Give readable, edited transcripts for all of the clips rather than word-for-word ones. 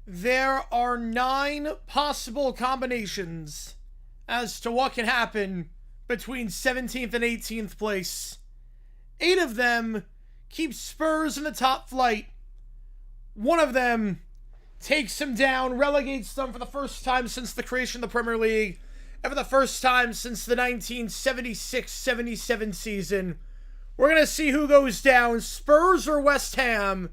There are 9 possible combinations as to what can happen between 17th and 18th place. 8 of them keep Spurs in the top flight. 1 of them takes them down, relegates them for the first time since the creation of the Premier League, and for the first time since the 1976-77 season. We're going to see who goes down, Spurs or West Ham.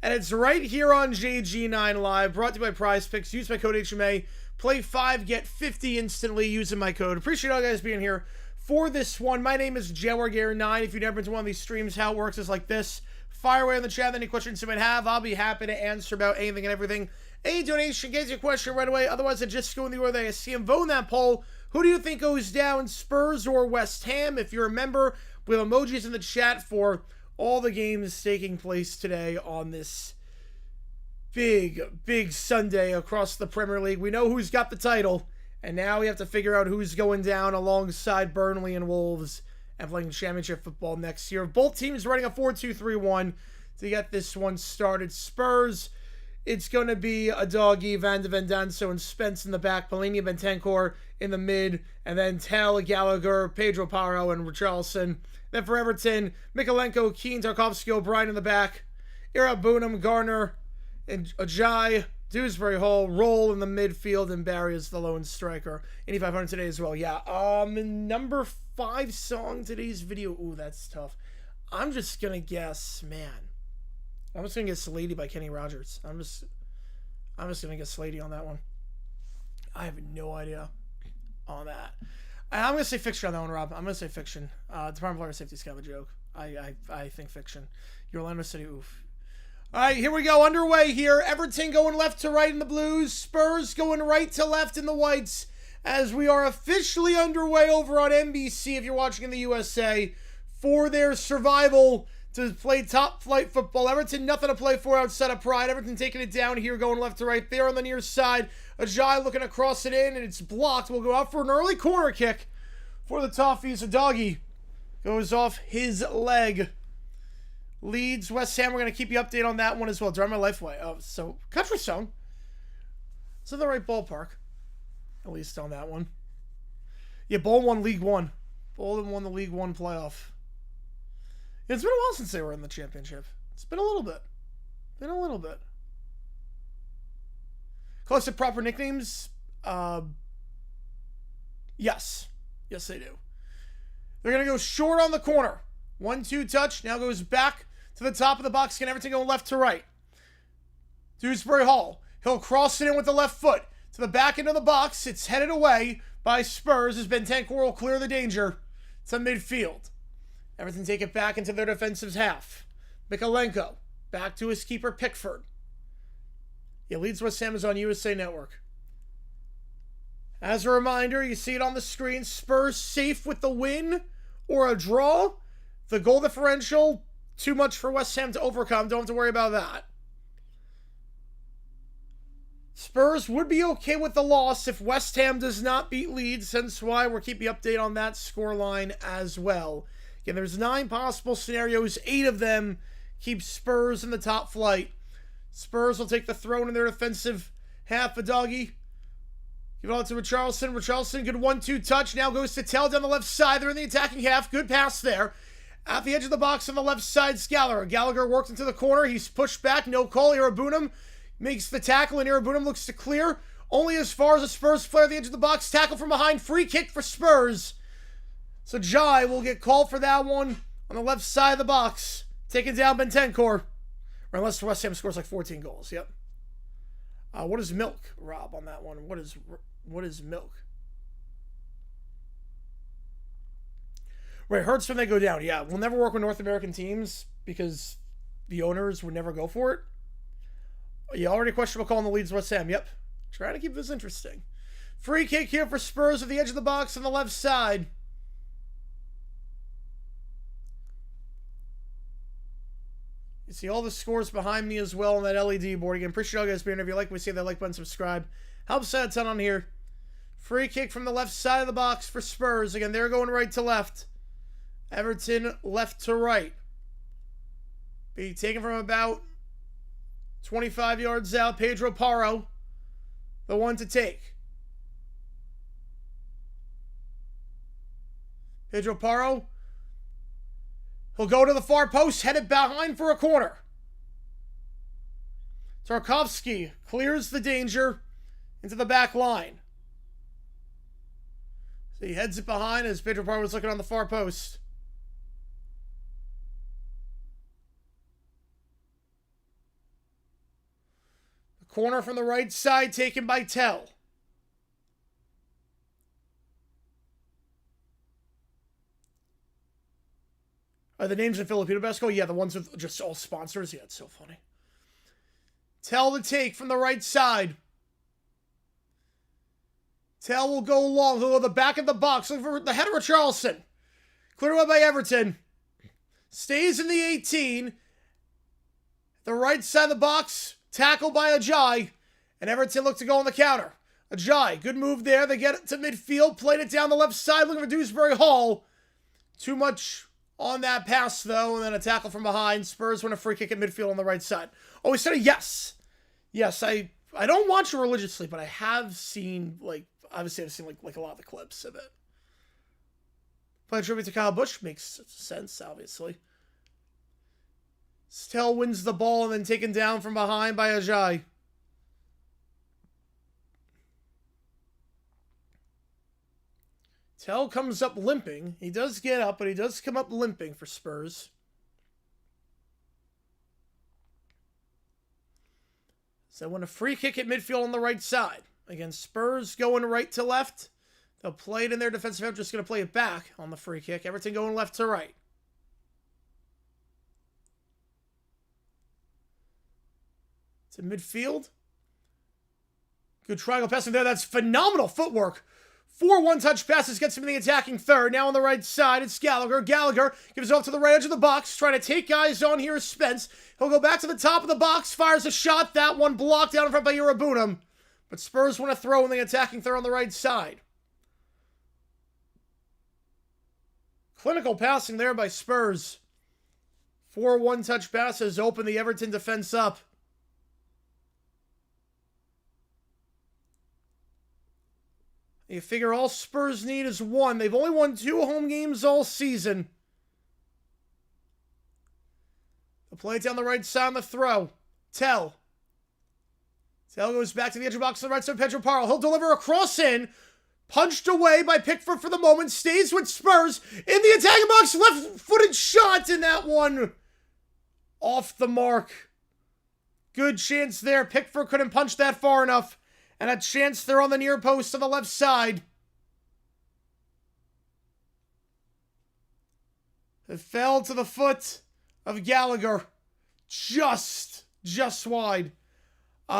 And it's right here on JG9 Live, brought to you by Prize Picks. Use my code HMA. Play 5, get 50 instantly using my code. Appreciate all you guys being here for this one. My name is Jaguar9. If you've never been to one of these streams, how it works is like this. Fire away in the chat any questions you might have. I'll be happy to answer about anything and everything. Any donation gets your question right away. Otherwise, I just go in the order that I see them. Vote in that poll. Who do you think goes down, Spurs or West Ham? If you're a member, we have emojis in the chat for all the games taking place today on this big Sunday across the Premier League. We know who's got the title, and now we have to figure out who's going down alongside Burnley and Wolves and playing championship football next year. Both teams running a 4-2-3-1 to get this one started. Spurs, it's going to be a doggy, Van de Vendanzo and Spence in the back, Polini, Bentancur in the mid, and then Tell, Gallagher, Pedro Porro, and Richarlison. Then for Everton, Mikalenko, Keane, Tarkovsky, O'Brien in the back, Irabunum, Garner, and Ajay, Dewsbury Hall, Roll in the midfield, and Barry is the lone striker. 8,500 today as well. Yeah, number 5 song today's video. Ooh, that's tough. I'm just gonna guess, man. I'm just gonna guess Lady by Kenny Rogers. I'm just gonna guess Lady on that one. I have no idea on that. I'm gonna say fiction on that one, Rob. I'm gonna say fiction. Department of Player Safety is kind of a joke. I think fiction. Your Orlando City, oof. All right, here we go. Underway here. Everton going left to right in the blues. Spurs going right to left in the whites. As we are officially underway over on NBC, if you're watching in the USA, for their survival to play top flight football. Everton, nothing to play for outside of pride. Everton taking it down here, going left to right there on the near side. Ajay looking to cross it in, and it's blocked. We'll go out for an early corner kick for the Toffees. A doggy goes off his leg. Leeds, West Ham, we're going to keep you updated on that one as well. Drive My Life Away. Oh, so, country song. It's in the right ballpark. At least on that one. Yeah, Bolton won League One. Bolton won the League One playoff. It's been a while since they were in the championship. It's been a little bit. Close to proper nicknames? Yes. Yes, they do. They're going to go short on the corner. 1-2 touch. Now goes back to the top of the box. Can everything go left to right? Dewsbury Hall. He'll cross it in with the left foot. To the back end of the box. It's headed away by Spurs as Bentancur will clear the danger to midfield. Everton take it back into their defensive half. Mikalenko. Back to his keeper, Pickford. Yeah, Leeds West Ham is on USA Network. As a reminder, you see it on the screen. Spurs safe with the win or a draw. The goal differential, too much for West Ham to overcome. Don't have to worry about that. Spurs would be okay with the loss if West Ham does not beat Leeds, hence why we're keeping you updated on that scoreline as well. Again, there's 9 possible scenarios. 8 of them keep Spurs in the top flight. Spurs will take the throne in their defensive half. A doggy. Give it all to Richarlison. Richarlison, good 1-2 touch. Now goes to Tell down the left side. They're in the attacking half. Good pass there. At the edge of the box on the left side, Gallagher. Gallagher worked into the corner. He's pushed back. No call. Irabunum makes the tackle, and Irabunum looks to clear. Only as far as a Spurs player at the edge of the box. Tackle from behind. Free kick for Spurs. So Jai will get called for that one on the left side of the box. Taking down Bentancur. Or unless West Ham scores like 14 goals. Yep. What is Milk, Rob, on that one? What is Milk? Right, hurts when they go down. Yeah, we'll never work with North American teams because the owners would never go for it. You already questionable call on the Leeds West Ham. Yep. Trying to keep this interesting. Free kick here for Spurs at the edge of the box on the left side. You see all the scores behind me as well on that LED board. Again, appreciate all you guys being here. If you like what we see, that like button, subscribe. Helps out a ton on here. Free kick from the left side of the box for Spurs. Again, they're going right to left. Everton left to right. Be taken from about 25 yards out. Pedro Porro, the one to take. Pedro Porro, he'll go to the far post, headed behind for a corner. Tarkovsky clears the danger into the back line. So he heads it behind as Pedro Porro was looking on the far post. The corner from the right side taken by Tell. Are the names in Filipino basketball? Yeah, the ones with just all sponsors. Yeah, it's so funny. Tell the take from the right side. Tell will go long. He'll go to the back of the box. Look for the header of Charleston. Cleared away by Everton. Stays in the 18. The right side of the box. Tackled by Ajay. And Everton look to go on the counter. Ajay, good move there. They get it to midfield. Played it down the left side. Looking for Dewsbury Hall. Too much on that pass, though. And then a tackle from behind. Spurs win a free kick at midfield on the right side. Oh, he said a yes. Yes, I don't watch it religiously, but I have seen, like, obviously I've seen, like a lot of the clips of it. Play tribute to Kyle Busch makes sense, obviously. Tell wins the ball and then taken down from behind by Ajay. Tell comes up limping. He does get up, but he does come up limping for Spurs. So win a free kick at midfield on the right side. Again, Spurs going right to left. They'll play it in their defensive end. Just going to play it back on the free kick. Everton going left to right. To midfield. Good triangle passing there. That's phenomenal footwork. 4 one-touch passes gets him in the attacking third. Now on the right side, it's Gallagher. Gallagher gives it off to the right edge of the box. Trying to take guys on here is Spence. He'll go back to the top of the box. Fires a shot. That one blocked down in front by Irabunam. But Spurs want to throw in the attacking third on the right side. Clinical passing there by Spurs. 4 one-touch passes open the Everton defense up. You figure all Spurs need is 1. They've only won 2 home games all season. They'll play it down the right side on the throw. Tell goes back to the edge of the box on the right side. Pedro Porro. He'll deliver a cross in. Punched away by Pickford for the moment. Stays with Spurs. In the attacking box. Left-footed shot in that one. Off the mark. Good chance there. Pickford couldn't punch that far enough. And a chance there on the near post on the left side. It fell to the foot of Gallagher. Just wide.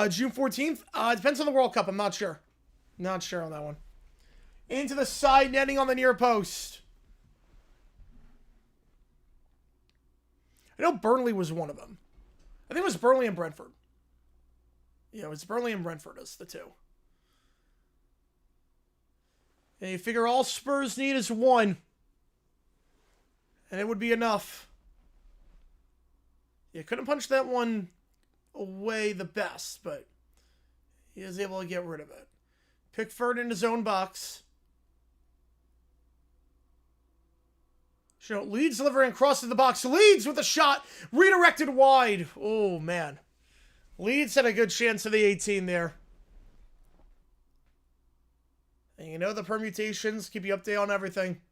June 14th. Depends on the World Cup. I'm not sure. Not sure on that one. Into the side netting on the near post. I know Burnley was one of them. I think it was Burnley and Brentford. Yeah, it's Burnley and Brentford as the 2. And you figure all Spurs need is 1. And it would be enough. You couldn't punch that one away the best, but he is able to get rid of it. Pickford in his own box. Leeds delivering across to the box. Leeds with a shot. Redirected wide. Oh, man. Leeds had a good chance of the 18 there. And you know the permutations. Keep you updated on everything.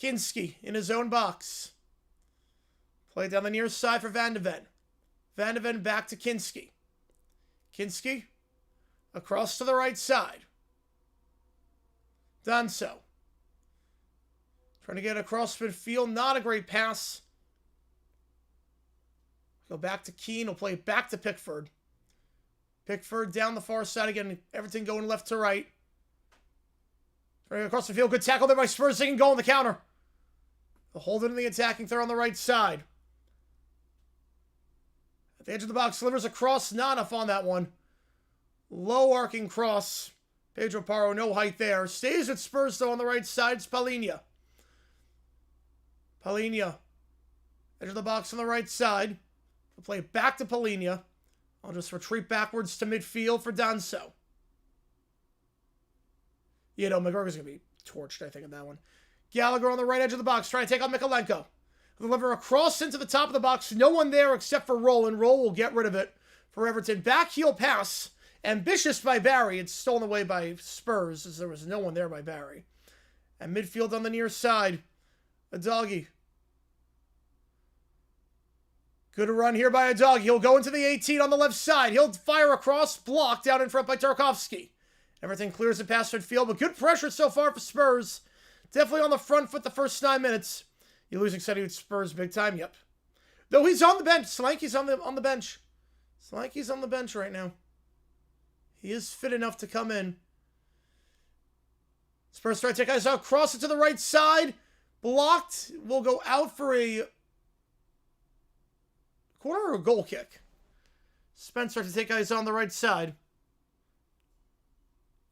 Kinski in his own box. Play down the near side for Van de Ven. Van de Ven back to Kinski. Kinski across to the right side. Danso. Trying to get across midfield. Not a great pass. Go back to Keane. He'll play it back to Pickford. Pickford down the far side again. Everton going left to right. Trying to get across the field. Good tackle there by Spurs. They can go on the counter. They'll hold it in the attacking third on the right side. At the edge of the box, delivers a cross. Not enough on that one. Low arcing cross. Pedro Porro, no height there. Stays with Spurs though on the right side. It's Palhinha. Palhinha. Edge of the box on the right side. We'll play it back to Polina. I'll just retreat backwards to midfield for Danso. You know, McGregor's going to be torched, I think, in that one. Gallagher on the right edge of the box, trying to take out Mikalenko. Deliver a cross into the top of the box. No one there except for Roll, and Roll will get rid of it for Everton. Back heel pass. Ambitious by Barry. It's stolen away by Spurs, as there was no one there by Barry. And midfield on the near side. A doggy. Good run here by a doggy. He'll go into the 18 on the left side. He'll fire across, blocked out in front by Tarkovsky. Everything clears the pass midfield, but good pressure so far for Spurs. Definitely on the front foot the first 9 minutes. You're losing City with Spurs big time, yep. Though he's on the bench. Slanky's on the bench. Slanky's on the bench right now. He is fit enough to come in. Spurs try to take guys out. Cross it to the right side. Blocked. Will go out for a corner or a goal kick. Spencer to take guys on the right side.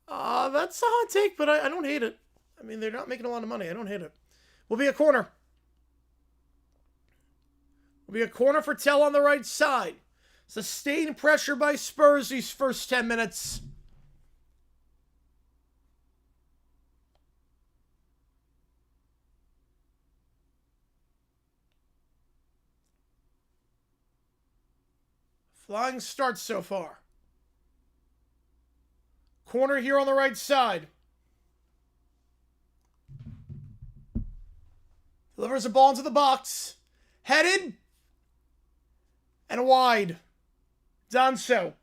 That's a hot take, but I don't hate it. I mean, they're not making a lot of money. I don't hate it. Will be a corner. Will be a corner for Tell on the right side. Sustained pressure by Spurs these first 10 minutes. Flying start so far. Corner here on the right side. Delivers the ball into the box. Headed. And wide. Danso.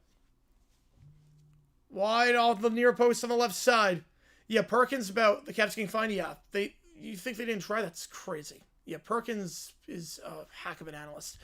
Wide off the near post on the left side. Yeah, Perkins about the Caps getting fined. Yeah, you think they didn't try? That's crazy. Yeah, Perkins is a hack of an analyst.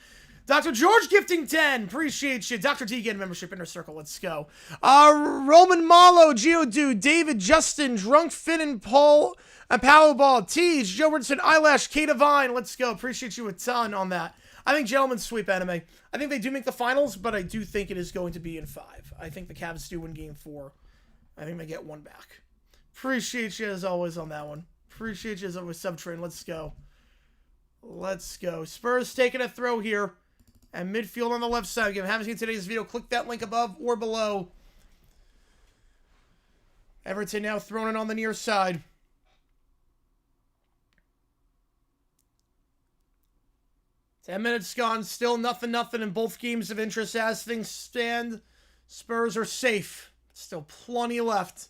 Dr. George gifting 10. Appreciate you. Dr. D getting membership Inner Circle. Let's go. Roman Malo, Geodude, David, Justin, Drunk Finn, and Paul, Power Ball, Teej, Joe Richardson, Eyelash, Kate Divine. Let's go. Appreciate you a ton on that. I think Gentleman's Sweep anime. I think they do make the finals, but I do think it is going to be in 5. I think the Cavs do win game 4. I think they get 1 back. Appreciate you as always on that one. Appreciate you as always, Subtrain. Let's go. Let's go. Spurs taking a throw here. And midfield on the left side. If you haven't seen today's video, click that link above or below. Everton now thrown it on the near side. Ten minutes gone. Still nothing in both games of interest as things stand. Spurs are safe. Still plenty left.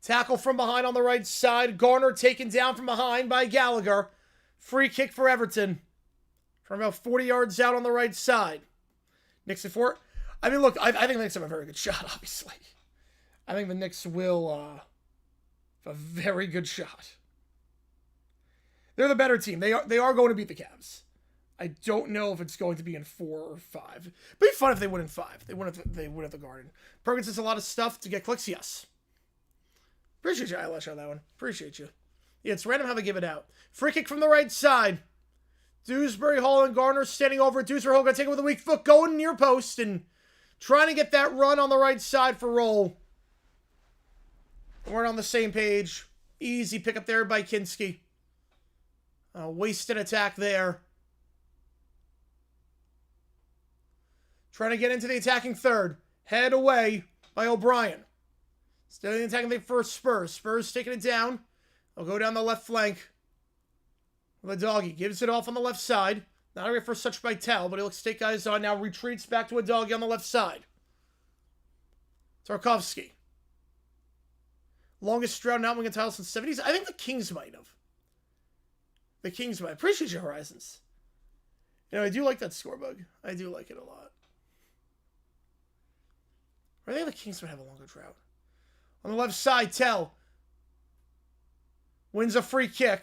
Tackle from behind on the right side. Garner taken down from behind by Gallagher. Free kick for Everton. From about 40 yards out on the right side. Knicks at 4. I mean, look, I think the Knicks have a very good shot, obviously. I think the Knicks will have a very good shot. They're the better team. They are going to beat the Cavs. I don't know if it's going to be in 4 or 5. It'd be fun if they win in 5. They win at the Garden. Perkins does a lot of stuff to get clicks, yes. Appreciate you, Eyelash, on that one. Appreciate you. Yeah, it's random how they give it out. Free kick from the right side. Dewsbury, Hall, and Garner standing over it. Dewsbury Hall going to take it with a weak foot, going near post, and trying to get that run on the right side for Roll. We're on the same page. Easy pickup there by Kinski. Wasted attack there. Trying to get into the attacking third. Head away by O'Brien. Still in the attacking thing for Spurs. Spurs taking it down. They'll go down the left flank. The doggy gives it off on the left side. Not a first touch by Tell, but he looks to take guys on. Now retreats back to a doggy on the left side. Tarkovsky. Longest drought not winning a title since the 70s. I think the Kings might have. The Kings might. Appreciate your Horizons. You know, I do like that score bug. I do like it a lot. I think the Kings might have a longer drought. On the left side, Tell wins a free kick.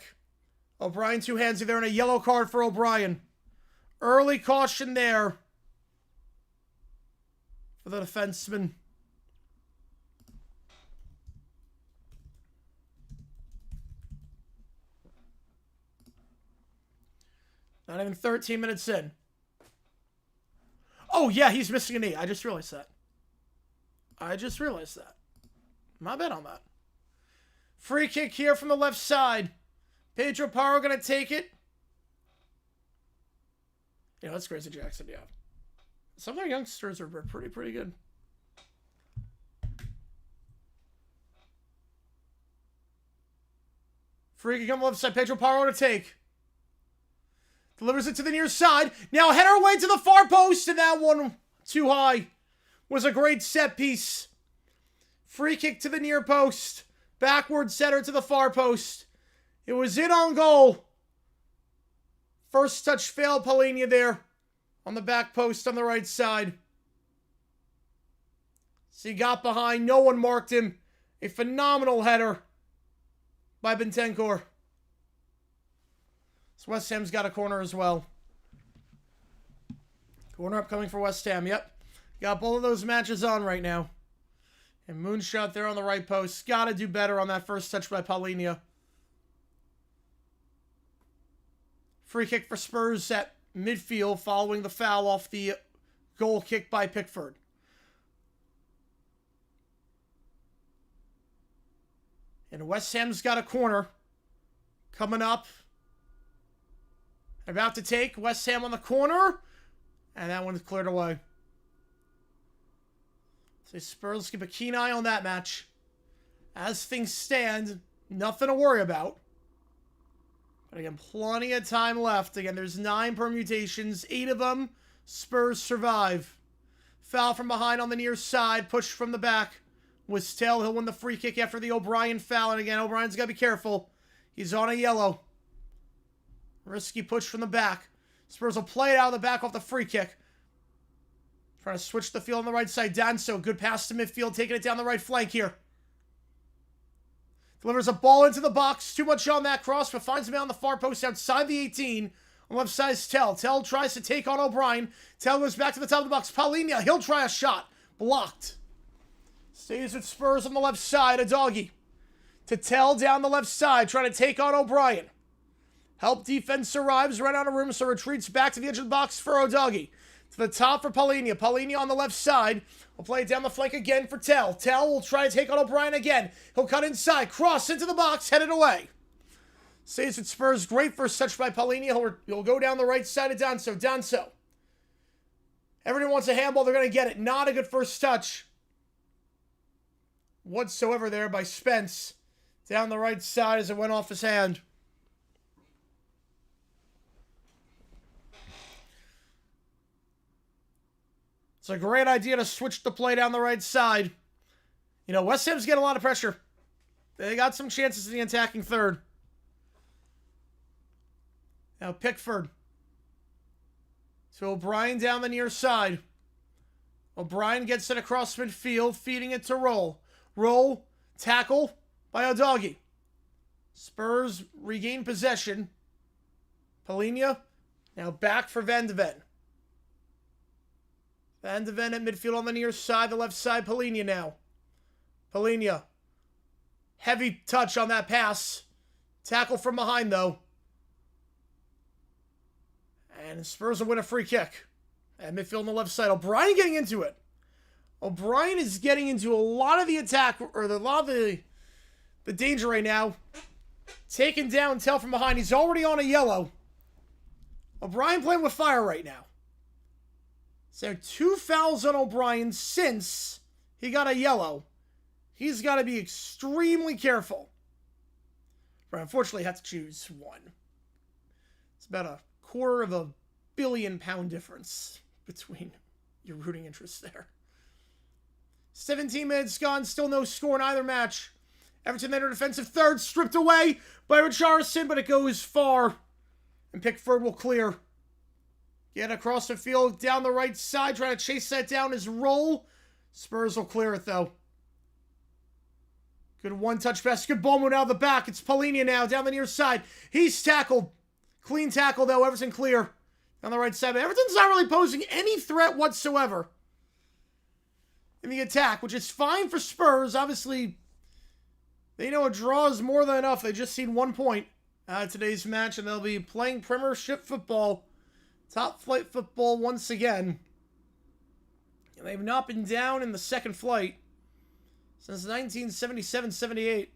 O'Brien two handsy there and a yellow card for O'Brien. Early caution there for the defenseman. Not even 13 minutes in. Oh, yeah, he's missing a knee. I just realized that. My bad on that. Free kick here from the left side. Pedro Parro going to take it. Yeah, that's Crazy Jackson, yeah. Some of their youngsters are pretty good. Free kick on the left side. Pedro Porro to take. Delivers it to the near side. Now head our way to the far post, and that one too high. Was a great set piece. Free kick to the near post. Backward setter to the far post. It was in on goal. First touch failed Palhinha there on the back post on the right side. So he got behind. No one marked him. A phenomenal header by Bentancur. So West Ham's got a corner as well. Corner upcoming for West Ham. Yep. Got both of those matches on right now. And Moonshot there on the right post. Got to do better on that first touch by Palhinha. Free kick for Spurs at midfield following the foul off the goal kick by Pickford. And West Ham's got a corner coming up. About to take West Ham on the corner. And that one's cleared away. So Spurs keep a keen eye on that match. As things stand, nothing to worry about. But again, plenty of time left. Again, there's 9 permutations. 8 of them, Spurs survive. Foul from behind on the near side. Push from the back. Wistel, he'll win the free kick after the O'Brien foul. And again, O'Brien's got to be careful. He's on a yellow. Risky push from the back. Spurs will play it out of the back off the free kick. Trying to switch the field on the right side. Danso, good pass to midfield. Taking it down the right flank here. Delivers a ball into the box. Too much on that cross, but finds him out on the far post outside the 18. On the left side is Tell. Tell tries to take on O'Brien. Tell goes back to the top of the box. Palhinha, he'll try a shot. Blocked. Stays with Spurs on the left side. A doggy. To Tell down the left side. Trying to take on O'Brien. Help defense arrives. Right out of room, so retreats back to the edge of the box for O'Doggy. To the top for Palhinha. Palhinha on the left side. Will play it down the flank again for Tell. Tell will try to take on O'Brien again. He'll cut inside. Cross into the box. Headed away. Saves with Spurs. Great first touch by Palhinha. He'll go down the right side of Danso. Danso. Everyone wants a handball. They're going to get it. Not a good first touch whatsoever there by Spence. Down the right side as it went off his hand. It's a great idea to switch the play down the right side. You know, West Ham's getting a lot of pressure. They got some chances in the attacking third. Now Pickford. So O'Brien down the near side. O'Brien gets it across midfield, feeding it to Roll. Roll, tackle by O'Doggy. Spurs regain possession. Palhinha now back for Van de Ven. Van de Ven at midfield on the near side. The left side, Palhinha now. Palhinha. Heavy touch on that pass. Tackle from behind, though. And Spurs will win a free kick. At midfield on the left side. O'Brien getting into it. O'Brien is getting into a lot of the attack, or a lot of the danger right now. Taking down Tell from behind. He's already on a yellow. O'Brien playing with fire right now. So 2 fouls on O'Brien since he got a yellow. He's got to be extremely careful. But unfortunately, he had to choose one. It's about £250 million difference between your rooting interests there. 17 minutes gone, still no score in either match. Everton enter defensive third, stripped away by Richarlison, but it goes far. And Pickford will clear. Get across the field, down the right side, trying to chase that down his Roll. Spurs will clear it, though. Good one-touch pass. Good ball move out of the back. It's Palhinha now, down the near side. He's tackled. Clean tackle, though. Everton clear. On the right side. But Everton's not really posing any threat whatsoever in the attack, which is fine for Spurs. Obviously, they know a draw is more than enough. They just seen 1 point today's match, and they'll be playing Premiership football. Top flight football once again. And they've not been down in the second flight since 1977-78.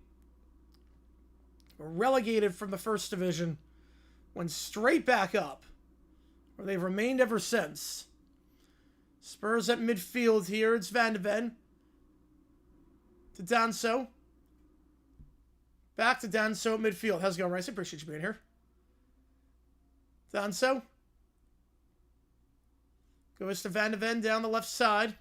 Relegated from the first division. Went straight back up, where they've remained ever since. Spurs at midfield here. It's Van de Ven. To Danso. Back to Danso at midfield. How's it going, Rice? I appreciate you being here. Danso. Goes to Van de Ven down the left side.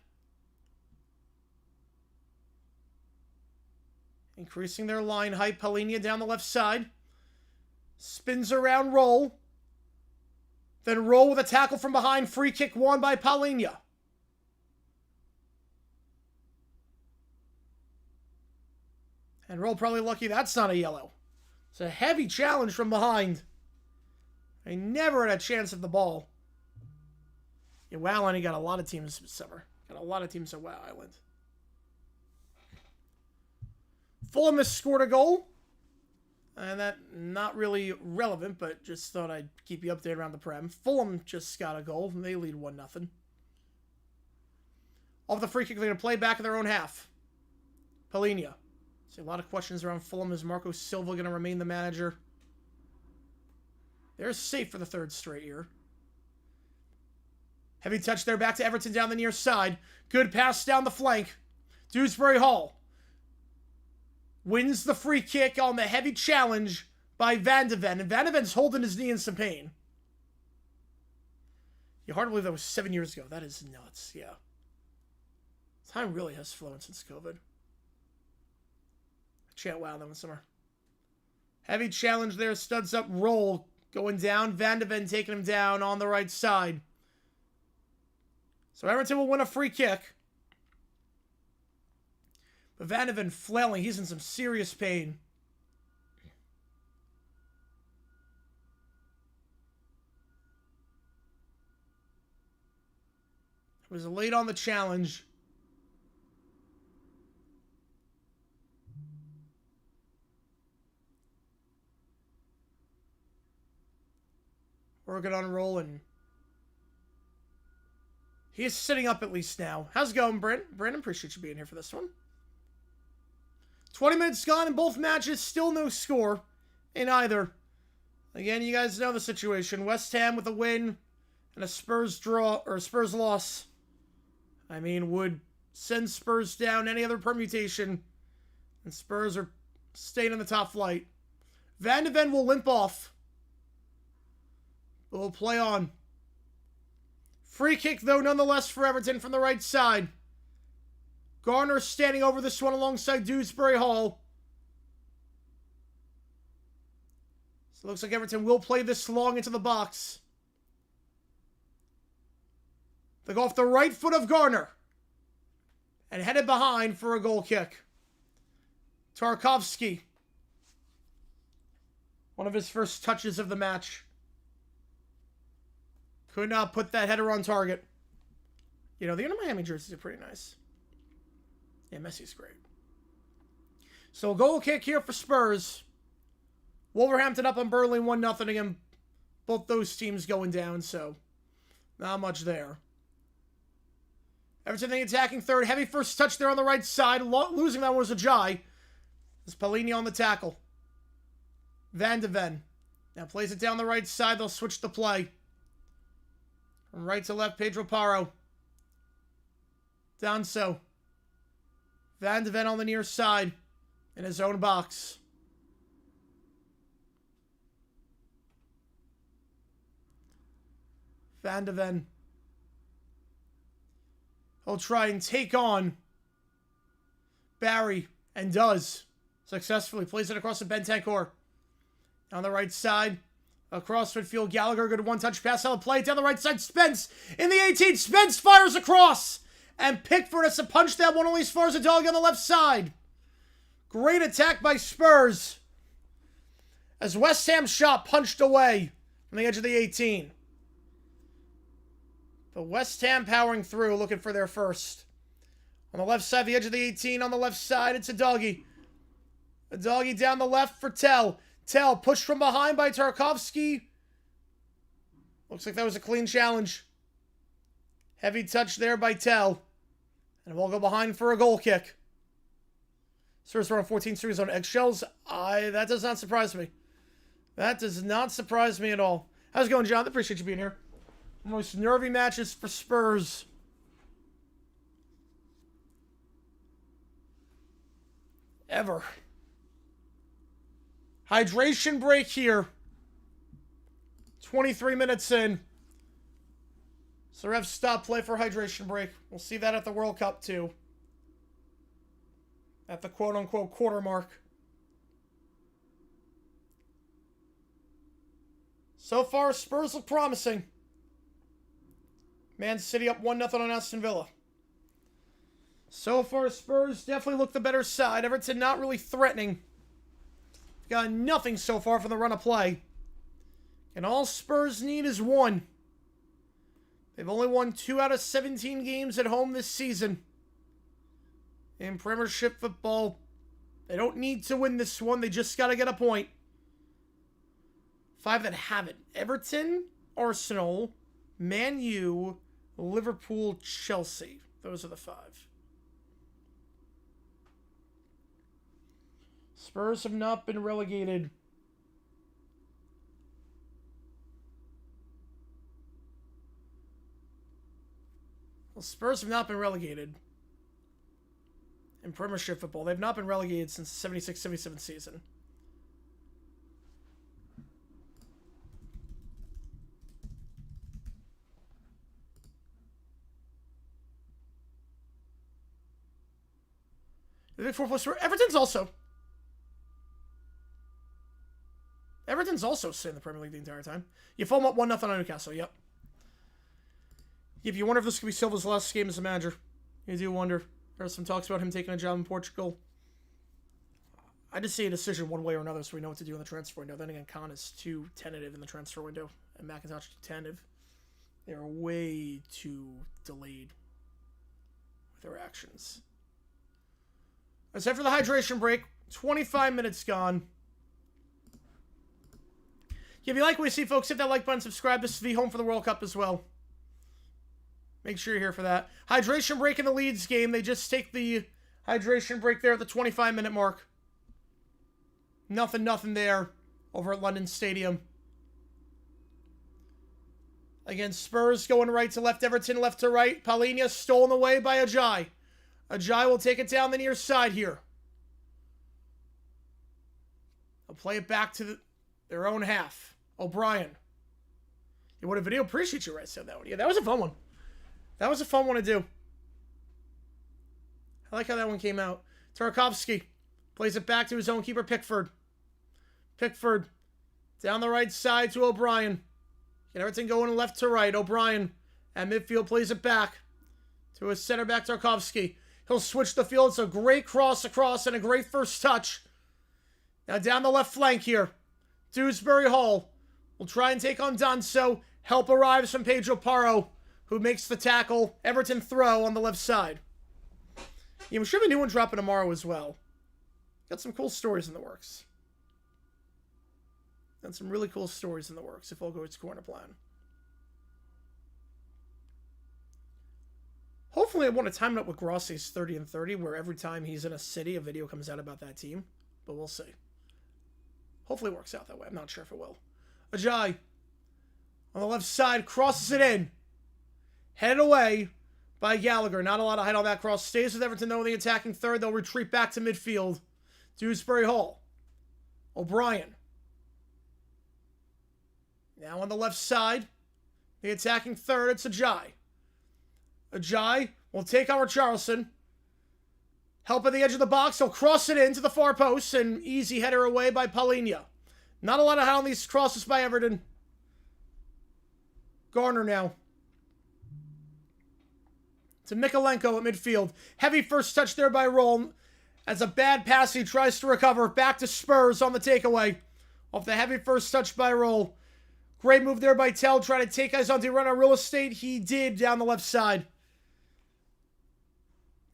Increasing their line height. Palhinha down the left side. Spins around, roll. Then roll with a tackle from behind. Free kick won by Palhinha. And roll probably lucky that's not a yellow. It's a heavy challenge from behind. They never had a chance at the ball. Yeah, WoW Island got a lot of teams this summer. Got a lot of teams at WoW Island. Fulham has scored a goal. And that, not really relevant, but just thought I'd keep you updated around the Prem. Fulham just got a goal, and they lead 1-0. Off the free kick, they're going to play back in their own half. Palhinha. See, a lot of questions around Fulham. Is Marco Silva going to remain the manager? They're safe for the third straight year. Heavy touch there, back to Everton down the near side. Good pass down the flank. Dewsbury Hall wins the free kick on the heavy challenge by Van de Ven. And Van de Ven's holding his knee in some pain. You hard to believe that was 7 years ago. That is nuts, yeah. Time really has flown since COVID. Chant wow that one summer. Heavy challenge there, studs up, roll. Going down, Van de Ven taking him down on the right side. So Everton will win a free kick. But Van de Ven flailing. He's in some serious pain. It was late on the challenge. Working on rolling. He is sitting up at least now. How's it going, Brent? Brandon, appreciate you being here for this one. 20 minutes gone in both matches. Still no score in either. Again, you guys know the situation. West Ham with a win and a Spurs draw, or a Spurs loss. I mean, would send Spurs down any other permutation. And Spurs are staying in the top flight. Van de Ven will limp off. But we'll play on. Free kick, though, nonetheless, for Everton from the right side. Garner standing over this one alongside Dewsbury Hall. So it looks like Everton will play this long into the box. They go off the right foot of Garner. And headed behind for a goal kick. Tarkovsky. One of his first touches of the match. Could not put that header on target. You know, the Inter Miami jerseys are pretty nice. Yeah, Messi's great. So a goal kick here for Spurs. Wolverhampton up on Burnley 1-0 again. Both those teams going down, so not much there. Everton attacking third. Heavy first touch there on the right side. Losing that one was Ajay. It's Palhinha on the tackle. Van de Ven. Now plays it down the right side. They'll switch the play. From right to left, Pedro Paro. Danso. Van de Ven on the near side. In his own box. Van de Ven. He'll try and take on Barry. And does. Successfully. Plays it across the Bentancur. On the right side. Across midfield, Gallagher, good one-touch pass. I'll play it down the right side. Spence in the 18. Spence fires across. And Pickford has to punch that one only as far as a dog on the left side. Great attack by Spurs. As West Ham shot punched away from the edge of the 18. But West Ham powering through, looking for their first. On the left side, the edge of the 18. On the left side, it's a doggy. A doggy down the left for Tell. Tell pushed from behind by Tarkovsky. Looks like that was a clean challenge. Heavy touch there by Tell. And we'll go behind for a goal kick. Spurs are on 14 series on eggshells. That does not surprise me. That does not surprise me at all. How's it going, John? I appreciate you being here. Most nervy matches for Spurs ever. Hydration break here. 23 minutes in. So refs stop play for hydration break. We'll see that at the World Cup too. At the quote-unquote quarter mark. So far, Spurs look promising. Man City up 1-0 on Aston Villa. So far, Spurs definitely look the better side. Everton not really threatening. Got nothing so far from the run of play. And all Spurs need is one. They've only won 2 out of 17 games at home this season. In Premiership football, they don't need to win this one. They just got to get a point. 5 that haven't. Everton, Arsenal, Man U, Liverpool, Chelsea. Those are the 5. Spurs have not been relegated. Well, Spurs have not been relegated in Premiership football. They've not been relegated since the 76-77 season. The big 4 plus Everton's also staying in the Premier League the entire time. You fall them up 1-0 on Newcastle, yep. If you wonder if this could be Silva's last game as a manager, you do wonder. There's some talks about him taking a job in Portugal. I just see a decision one way or another, so we know what to do in the transfer window. Then again, Khan is too tentative in the transfer window, and McIntosh too tentative. They're way too delayed with their actions. That's it for the hydration break. 25 minutes gone. If you like what you see, folks, hit that like button, subscribe. This is the home for the World Cup as well. Make sure you're here for that. Hydration break in the Leeds game. They just take the hydration break there at the 25-minute mark. Nothing there over at London Stadium. Again, Spurs going right to left. Everton left to right. Palhinha stolen away by Ajay. Ajay will take it down the near side here. They'll play it back to their own half. O'Brien. You want a video? Appreciate you, right? Said that one. Yeah, that was a fun one. That was a fun one to do. I like how that one came out. Tarkovsky plays it back to his own keeper, Pickford. Pickford down the right side to O'Brien. Get everything going left to right. O'Brien at midfield plays it back to his center back, Tarkovsky. He'll switch the field. It's a great cross across and a great first touch. Now down the left flank here. Dewsbury Hall will try and take on Danso. Help arrives from Pedro Porro, who makes the tackle. Everton throw on the left side. Yeah, we should have a new one dropping tomorrow as well. Got some cool stories in the works. Got some really cool stories in the works if all goes according to plan. Hopefully I want to time it up with Grossi's 30 and 30, where every time he's in a city, a video comes out about that team. But we'll see. Hopefully it works out that way. I'm not sure if it will. Ajay on the left side crosses it in. Headed away by Gallagher. Not a lot of height on that cross. Stays with Everton though in the attacking third. They'll retreat back to midfield. Dewsbury Hall. O'Brien. Now on the left side. The attacking third. It's Ajay. Ajay will take on Richarlison. Help at the edge of the box. He'll cross it into the far post. And easy header away by Palhinha. Not a lot of height on these crosses by Everton. Garner now. To Mikalenko at midfield. Heavy first touch there by Roll. As a bad pass, he tries to recover. Back to Spurs on the takeaway. Off the heavy first touch by Roll. Great move there by Tell. Trying to take guys onto run on real estate. He did down the left side.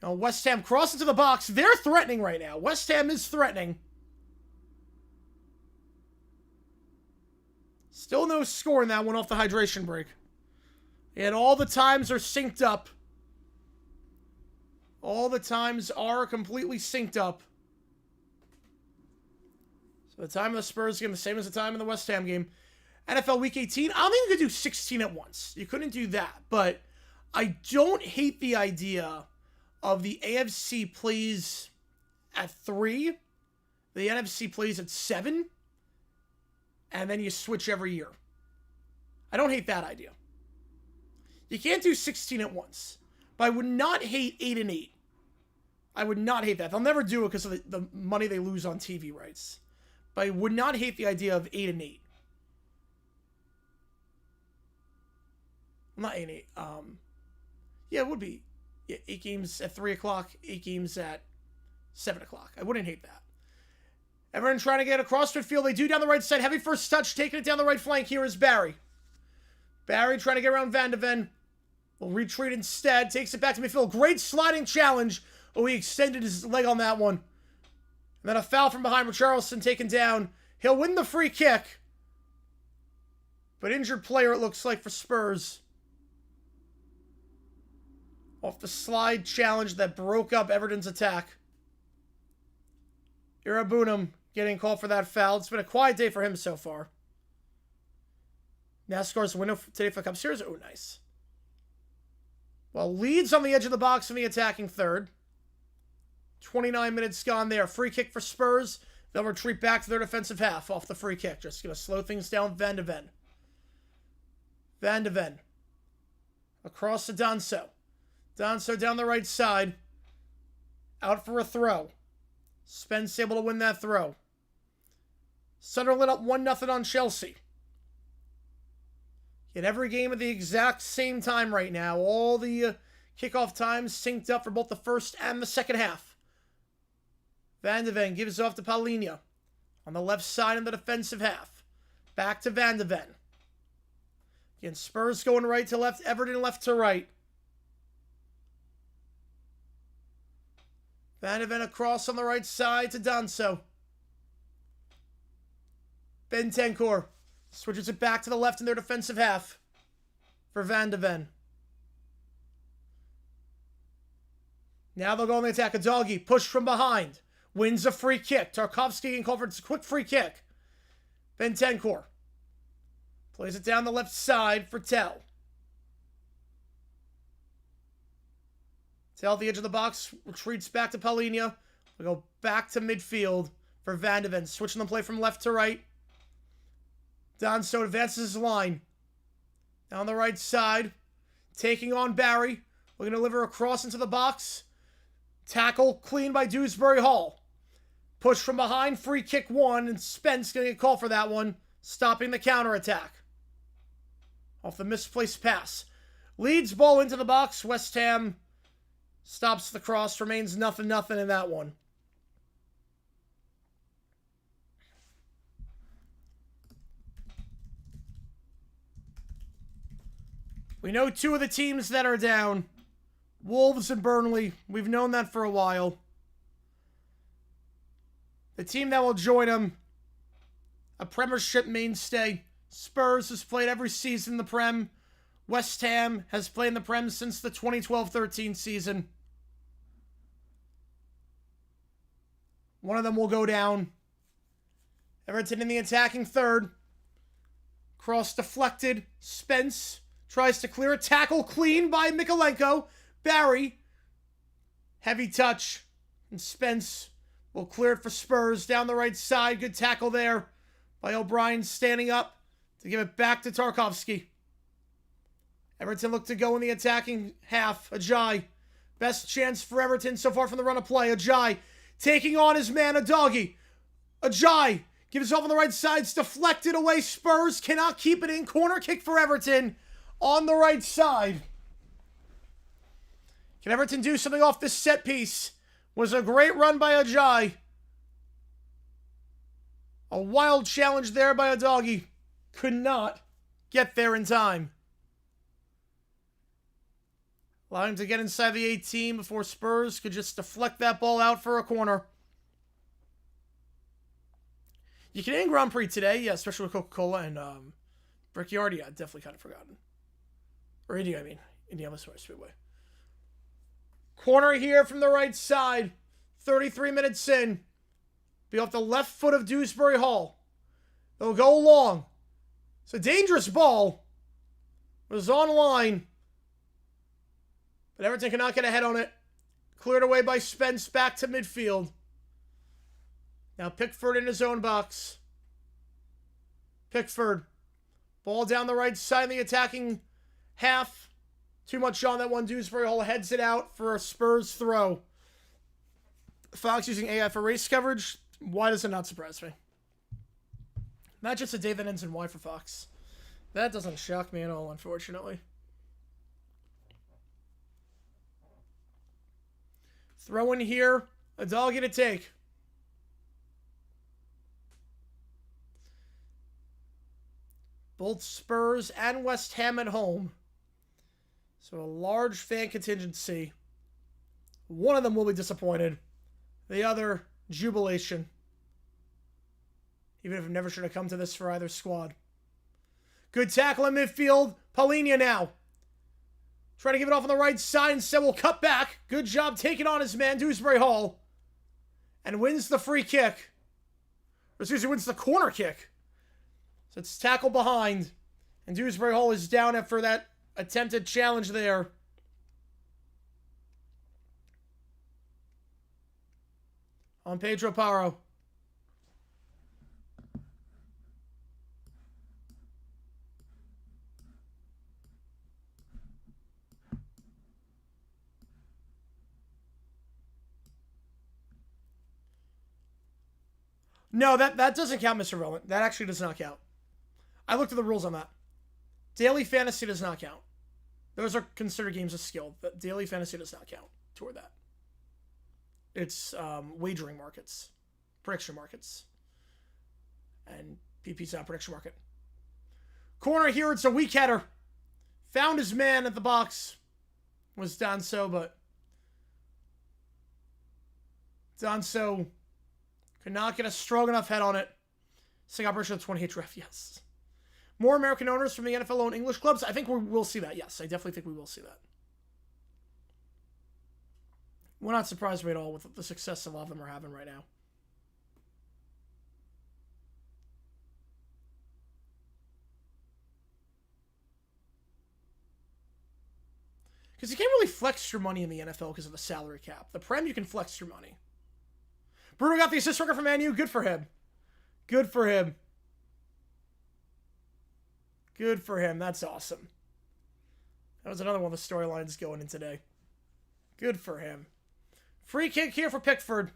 Now West Ham cross into the box. They're threatening right now. West Ham is threatening. Still no score in that one off the hydration break. And all the times are synced up. All the times are completely synced up. So the time of the Spurs game, the same as the time in the West Ham game. NFL Week 18, I don't think you could do 16 at once. You couldn't do that. But I don't hate the idea of the AFC plays at 3. The NFC plays at 7. And then you switch every year. I don't hate that idea. You can't do 16 at once. But I would not hate 8 and 8. I would not hate that. They'll never do it because of the money they lose on TV rights. But I would not hate the idea of 8 and 8. Not 8 and 8. Yeah, it would be. Yeah, 8 games at 3 o'clock, 8 games at 7 o'clock. I wouldn't hate that. Everton trying to get across midfield. They do down the right side. Heavy first touch, taking it down the right flank. Here is Barry. Barry trying to get around Van de Ven. Will retreat instead. Takes it back to midfield. Great sliding challenge. Oh, he extended his leg on that one. And then a foul from behind with Richarlison taken down. He'll win the free kick. But injured player, it looks like, for Spurs. Off the slide challenge that broke up Everton's attack. Irabunum getting called for that foul. It's been a quiet day for him so far. Now scores a window today for the Cup Series. Oh, nice. Well, Leeds on the edge of the box in the attacking third. 29 minutes gone there. Free kick for Spurs. They'll retreat back to their defensive half off the free kick. Just going to slow things down. Van de Ven. Van de Ven. Across to Danso. Danso down the right side. Out for a throw. Spence able to win that throw. Sunderland up 1-0 on Chelsea. Get every game at the exact same time right now. All the kickoff times synced up for both the first and the second half. Van de Ven gives off to Paulinho. On the left side in the defensive half. Back to Van de Ven. Again, Spurs going right to left. Everton left to right. Van de Ven across on the right side to Danso. Bentancur switches it back to the left in their defensive half for Van de Ven. Now they'll go on the attack. A doggy pushed from behind. Wins a free kick. Tarkovsky can call for a quick free kick. Bentancur plays it down the left side for Tell. Tell at the edge of the box. Retreats back to Paulinho. We go back to midfield for Van de Ven. Switching the play from left to right. Danso advances his line. Down the right side. Taking on Barry. We're going to deliver a cross into the box. Tackle clean by Dewsbury Hall. Push from behind. Free kick 1. And Spence going to get called for that one. Stopping the counterattack. Off the misplaced pass. Leeds ball into the box. West Ham stops the cross. Remains 0-0 in that one. We know 2 of the teams that are down. Wolves and Burnley. We've known that for a while. The team that will join them, a Premiership mainstay. Spurs has played every season in the Prem. West Ham has played in the Prem since the 2012-13 season. One of them will go down. Everton in the attacking third. Cross deflected. Spence tries to clear a tackle clean by Mikolenko. Barry. Heavy touch. And Spence will clear it for Spurs down the right side. Good tackle there by O'Brien standing up to give it back to Tarkovsky. Everton look to go in the attacking half. Ajayi. Best chance for Everton so far from the run of play. Ajayi taking on his man, a doggy. Ajayi gives off on the right side. It's deflected away. Spurs cannot keep it in. Corner kick for Everton on the right side. Can Everton do something off this set piece? Was a great run by Ajayi. A wild challenge there by a doggy. Could not get there in time. Allowing him to get inside the 18 before Spurs could just deflect that ball out for a corner. You can end Grand Prix today, yeah, especially with Coca-Cola and Brickyard. Yeah, definitely kind of forgotten. Or India, I mean. Indianapolis Speedway. Corner here from the right side. 33 minutes in. Be off the left foot of Dewsbury Hall. They'll go long. It's a dangerous ball. It was on line. But Everton cannot get ahead on it. Cleared away by Spence back to midfield. Now Pickford in his own box. Pickford. Ball down the right side in the attacking half. Too much on that one. Dewsbury Hall heads it out for a Spurs throw. Fox using AI for race coverage. Why does it not surprise me? Not just a day that ends in Y for Fox. That doesn't shock me at all, unfortunately. Throw in here. A doggy to take. Both Spurs and West Ham at home. So a large fan contingency. One of them will be disappointed. The other, jubilation. Even if it never should have come to this for either squad. Good tackle in midfield. Palhinha now. Trying to give it off on the right side. Instead, will cut back. Good job taking on his man, Dewsbury Hall. And wins the free kick. Or excuse me, wins the corner kick. So it's tackle behind. And Dewsbury Hall is down after that attempted challenge there. On Pedro Porro. No, that doesn't count, Mr. Relevant. That actually does not count. I looked at the rules on that. Daily fantasy does not count. Those are considered games of skill. But daily fantasy does not count toward that. It's wagering markets, prediction markets, and PP's not prediction market. Corner here, it's a weak header. Found his man at the box. Was Danso, but Danso could not get a strong enough head on it. Sing operation of 28 ref, yes. More American owners from the NFL own English clubs. I think we will see that. Yes, I definitely think we will see that. We're not surprised at all with the success a lot of them are having right now. Because you can't really flex your money in the NFL because of the salary cap. The Prem, you can flex your money. Bruno got the assist record from Man U. Good for him. Good for him. Good for him. That's awesome. That was another one of the storylines going in today. Good for him. Free kick here for Pickford.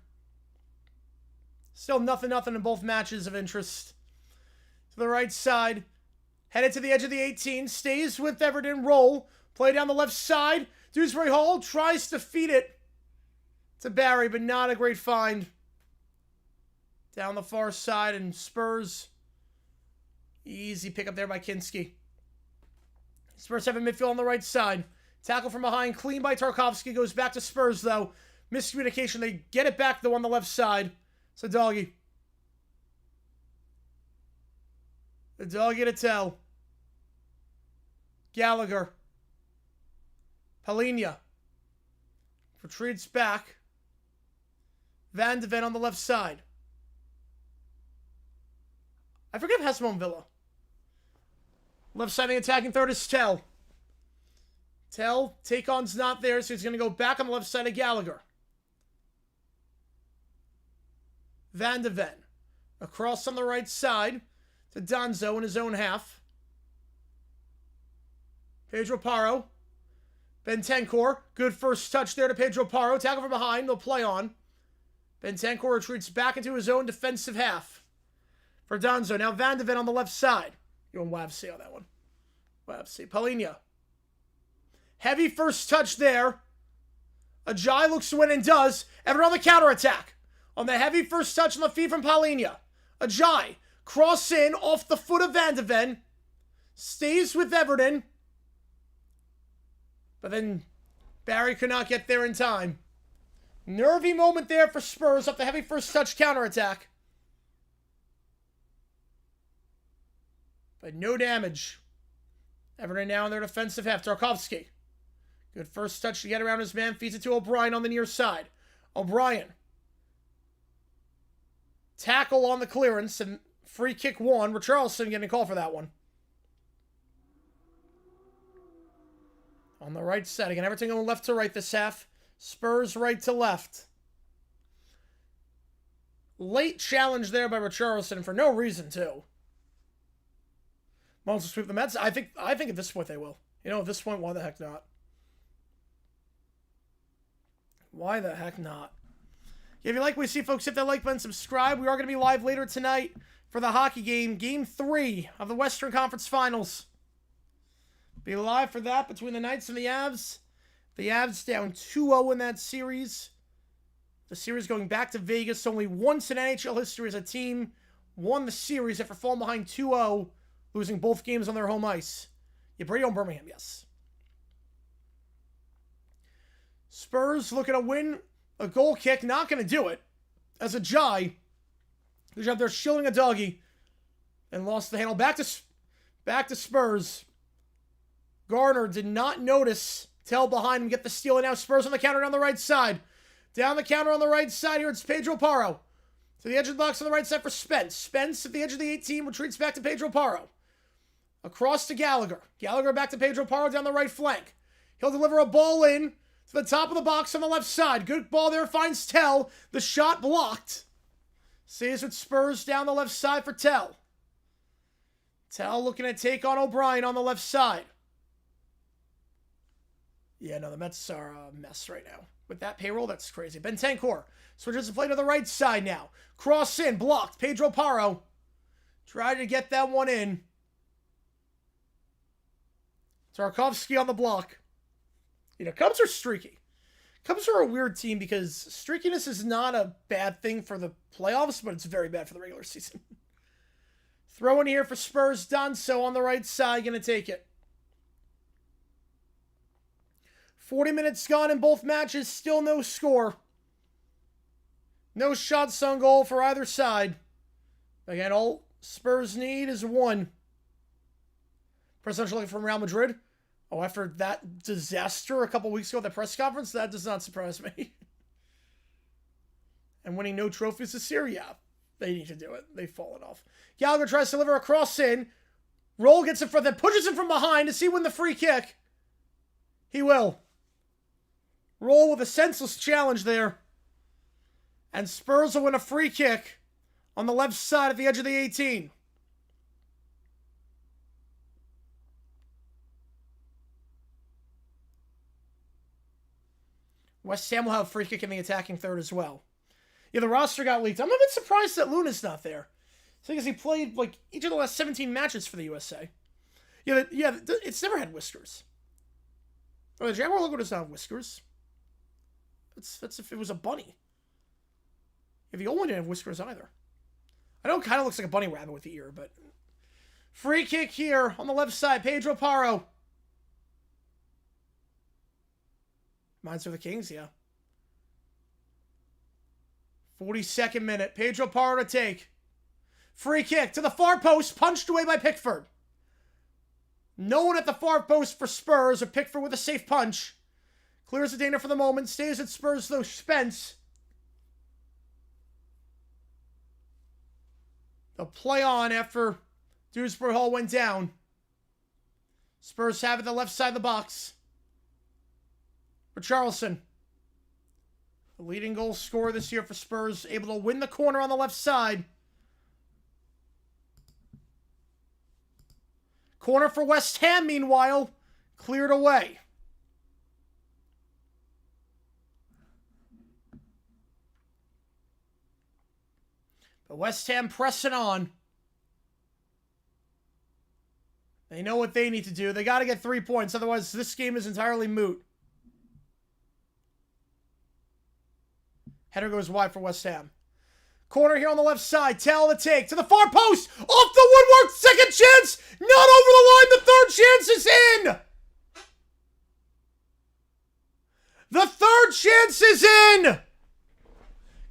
Still nothing in both matches of interest. To the right side. Headed to the edge of the 18. Stays with Everton. Roll. Play down the left side. Dewsbury Hall tries to feed it to Barry, but not a great find. Down the far side, and Spurs. Easy pick up there by Kinski. Spurs have a midfield on the right side. Tackle from behind. Clean by Tarkovsky. Goes back to Spurs, though. Miscommunication. They get it back, though, on the left side. It's a doggy. The doggy to tell. Gallagher. Palhinha. Retreats back. Van de Ven on the left side. I forget if Hasmon Villa. Left side of the attacking third is Tell. Tell, take-on's not there, so he's going to go back on the left side of Gallagher. Van de Ven. Across on the right side to Danzo in his own half. Pedro Porro. Bentancur. Good first touch there to Pedro Porro. Tackle from behind. They'll play on. Bentancur retreats back into his own defensive half. For Danzo. Now Van de Ven on the left side. You want Wavc on that one. Wavc. Palhinha. Heavy first touch there. Ajay looks to win and does. Everton on the counterattack. On the heavy first touch on the feed from Palhinha. Ajay. Cross in off the foot of Van de Ven. Stays with Everton. But then Barry could not get there in time. Nervy moment there for Spurs off the heavy first touch counterattack. But no damage. Everton now in their defensive half. Tarkovsky. Good first touch to get around his man. Feeds it to O'Brien on the near side. O'Brien. Tackle on the clearance. And free kick one. Richarlison getting a call for that one. On the right side. Again, everything going left to right this half. Spurs right to left. Late challenge there by Richarlison for no reason, too. Wants to sweep the Mets. I think at this point they will. You know, at this point, why the heck not? Why the heck not? If you like what we see, folks, hit that like button, subscribe. We are going to be live later tonight for the hockey game, Game 3 of the Western Conference Finals. Be live for that between the Knights and the Avs. The Avs down 2-0 in that series. The series going back to Vegas. Only once in NHL history as a team won the series after falling behind 2-0, losing both games on their home ice. Yeah, Brady on Birmingham, yes. Spurs looking to win a goal kick. Not going to do it. As a Jai, who's up there shilling a doggy and lost the handle. Back to Spurs. Garner did not notice Tell behind him get the steal, and now Spurs on the counter down the right side. Down the counter on the right side here, it's Pedro Parro. To the edge of the box on the right side for Spence. Spence at the edge of the 18, retreats back to Pedro Parro. Across to Gallagher. Gallagher back to Pedro Parro down the right flank. He'll deliver a ball in to the top of the box on the left side. Good ball there, finds Tell. The shot blocked. Stays with Spurs down the left side for Tell. Tell looking to take on O'Brien on the left side. Yeah, no, the Mets are a mess right now. With that payroll, that's crazy. Bentancur switches the play to the right side now. Cross in, blocked. Pedro Parro tried to get that one in. Tarkovsky on the block. You know, Cubs are streaky. Cubs are a weird team because streakiness is not a bad thing for the playoffs, but it's very bad for the regular season. Throw in here for Spurs. Donso on the right side, going to take it. 40 minutes gone in both matches, still no score. No shots on goal for either side. Again, all Spurs need is one. Presidential from Real Madrid. Oh, after that disaster a couple weeks ago at the press conference, that does not surprise me. And winning no trophies this year, yeah, they need to do it. They've fallen off. Gallagher tries to deliver a cross in. Roll gets in front, then pushes him from behind. Does he win the free kick? He will. Roll with a senseless challenge there. And Spurs will win a free kick on the left side at the edge of the 18. West Ham will have a free kick in the attacking third as well. Yeah, the roster got leaked. I'm a bit surprised that Luna's not there. Because he played like each of the last 17 matches for the USA. Yeah, it's never had whiskers. Oh, the Jaguar logo does not have whiskers. That's if it was a bunny. Yeah, the old one didn't have whiskers either. I know it kind of looks like a bunny rabbit with the ear, but... Free kick here on the left side. Pedro Parro. Mines for the Kings, yeah. 42nd minute. Pedro Parro to take. Free kick to the far post. Punched away by Pickford. No one at the far post for Spurs, or Pickford with a safe punch. Clears the danger for the moment. Stays at Spurs, though. Spence. They'll play on after Dewsbury Hall went down. Spurs have it the left side of the box. Richarlison. The leading goal scorer this year for Spurs. Able to win the corner on the left side. Corner for West Ham, meanwhile. Cleared away. But West Ham pressing on. They know what they need to do. They got to get 3 points. Otherwise, this game is entirely moot. Header goes wide for West Ham. Corner here on the left side. Tell the take to the far post. Off the woodwork. Second chance. Not over the line. The third chance is in. The third chance is in.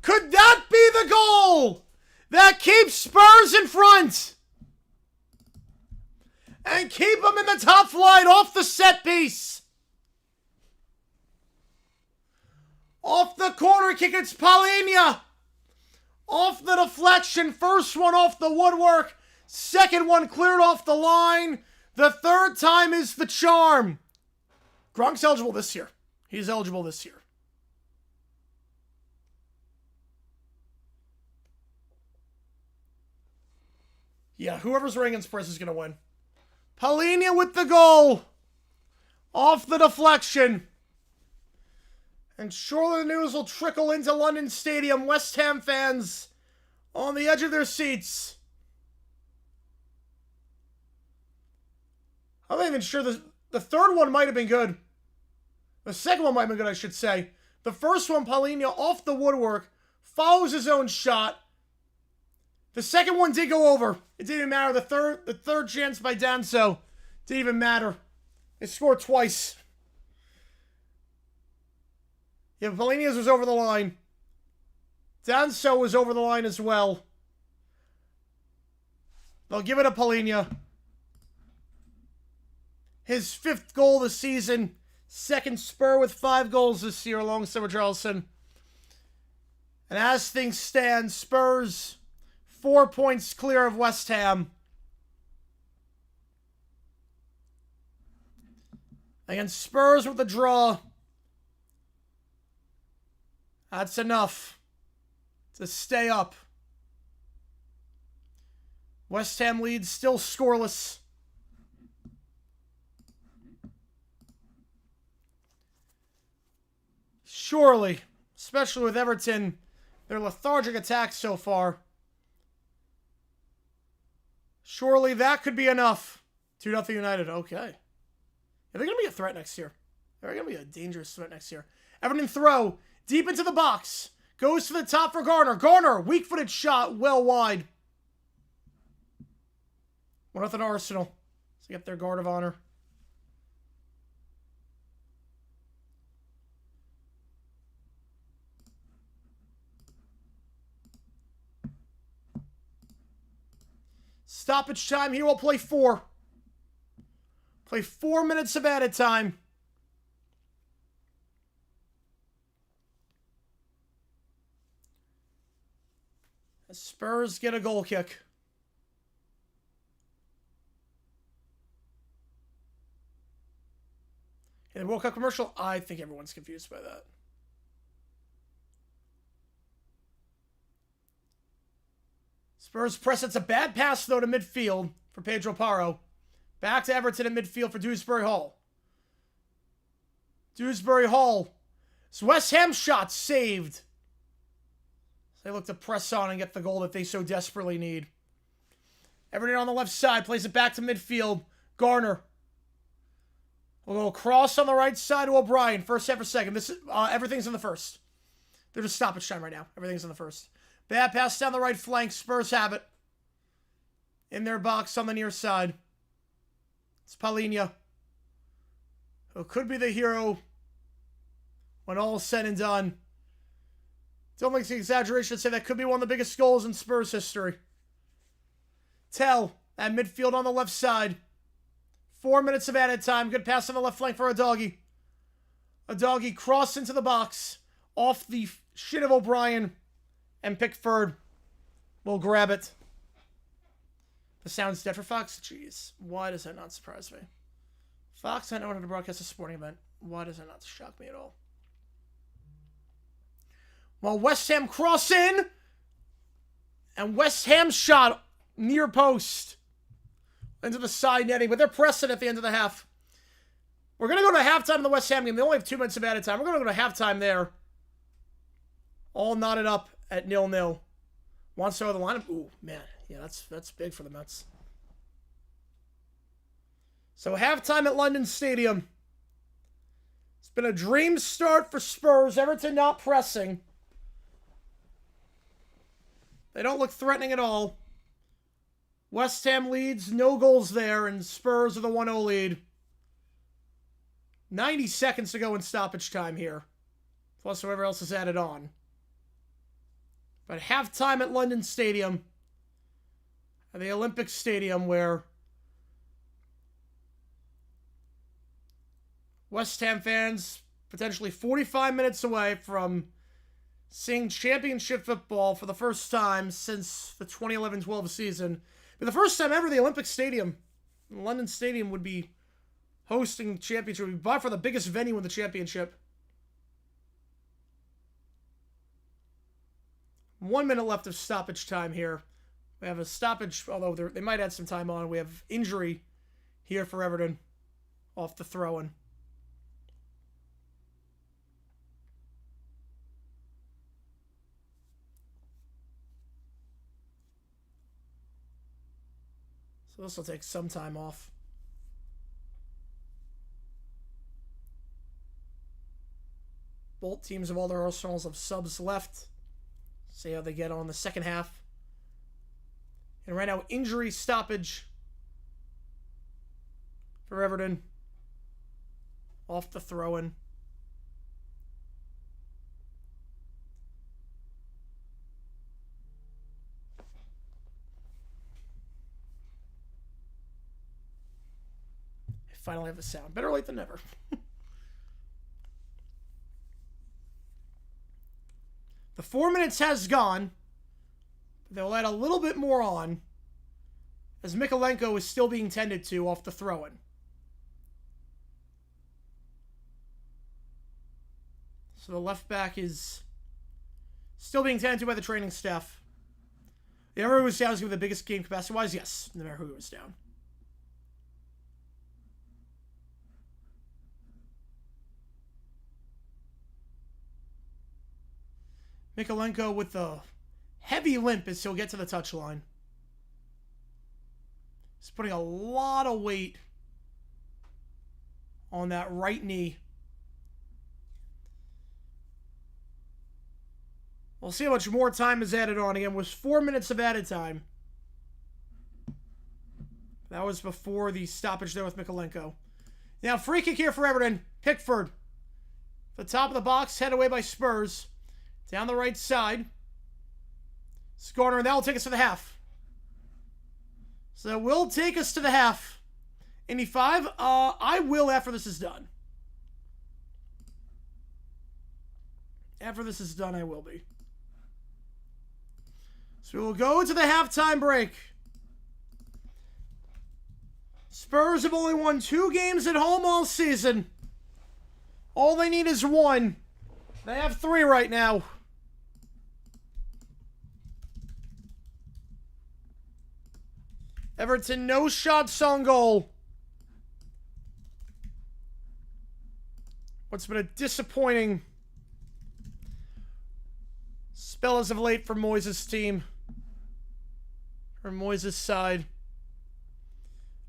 Could that be the goal that keeps Spurs in front and keep them in the top flight off the set piece? Off the corner kick, it's Palhinha. Off the deflection. First one off the woodwork. Second one cleared off the line. The third time is the charm. Gronk's eligible this year. He's eligible this year. Yeah, whoever's running against press is going to win. Palhinha with the goal. Off the deflection. And surely the news will trickle into London Stadium. West Ham fans on the edge of their seats. I'm not even sure the third one might have been good. The second one might have been good, I should say. The first one, Palhinha off the woodwork, follows his own shot. The second one did go over. It didn't even matter. The third chance by Danso didn't even matter. They scored twice. Yeah, Palhinha's was over the line. Danso was over the line as well. They'll give it to Palhinha. His 5th goal this season. Second Spur with 5 goals this year alongside Richarlison. And as things stand, Spurs 4 points clear of West Ham. Against Spurs with a draw. That's enough to stay up. West Ham leads still scoreless. Surely, especially with Everton, their lethargic attack so far. Surely that could be enough. 2-0 United. Okay. Are they going to be a threat next year? They're going to be a dangerous threat next year. Everton throw. Deep into the box. Goes to the top for Garner. Garner, weak-footed shot, well wide. 1-0 Arsenal. So get their guard of honor. Stoppage time here. We'll play 4. Play 4 minutes of added time. The Spurs get a goal kick. In the World Cup commercial, I think everyone's confused by that. Spurs press. It's a bad pass, though, to midfield for Pedro Porro. Back to Everton in midfield for Dewsbury Hall. Dewsbury Hall. It's West Ham shot saved. They look to press on and get the goal that they so desperately need. Everton on the left side. Plays it back to midfield. Garner. We'll go across on the right side to O'Brien. First half or second. This is, everything's in the first. They're just stoppage time right now. Everything's in the first. Bad pass down the right flank. Spurs have it. In their box on the near side. It's Palhinha, who could be the hero when all is said and done. Don't think it's an exaggeration to say that could be one of the biggest goals in Spurs history. Tell at midfield on the left side. 4 minutes of added time. Good pass on the left flank for Adagi. Adagi cross into the box. Off the shin of O'Brien. And Pickford will grab it. The sound's dead for Fox? Jeez. Why does that not surprise me? Fox, I know how to broadcast a sporting event. Why does that not shock me at all? Well, West Ham cross in. And West Ham shot near post. Into the side netting. But they're pressing at the end of the half. We're going to go to halftime in the West Ham game. They only have 2 minutes of added time. We're going to go to halftime there. All knotted up at 0-0. Wants to go to the lineup. Ooh, man. Yeah, that's big for the Mets. So halftime at London Stadium. It's been a dream start for Spurs. Everton not pressing. They don't look threatening at all. West Ham leads, no goals there, and Spurs are the 1-0 lead. 90 seconds to go in stoppage time here. Plus whoever else is added on. But halftime at London Stadium. At the Olympic Stadium, where West Ham fans potentially 45 minutes away from seeing championship football for the first time since the 2011-12 season. But the first time ever the Olympic Stadium, London Stadium, would be hosting championship. It would be by far the biggest venue in the championship. 1 minute left of stoppage time here. We have a stoppage, although they might add some time on. We have injury here for Everton off the throw-in. So this will take some time off. Both teams of all their arsenals of subs left. See how they get on the second half. And right now, injury stoppage for Everton. Off the throw-in. I finally have the sound. Better late than never. The 4 minutes has gone. They'll add a little bit more on as Mikalenko is still being tended to off the throw-in. So the left back is still being tended to by the training staff. The Everton who was down is going to be the biggest game capacity-wise? Yes, no matter who was down. Mikalenko with the heavy limp as he'll get to the touchline. He's putting a lot of weight on that right knee. We'll see how much more time is added on. Again, it was 4 minutes of added time. That was before the stoppage there with Mikalenko. Now, free kick here for Everton. Pickford. The top of the box, headed away by Spurs. Down the right side. Scorner, and that will take us to the half. So that will take us to the half. Indy 5, I will after this is done. After this is done, I will be. So we will go to the halftime break. Spurs have only won 2 games at home all season. All they need is 1. They have 3 right now. Everton, no shots on goal. What's been a disappointing spell as of late for Moyes' team. From Moyes' side.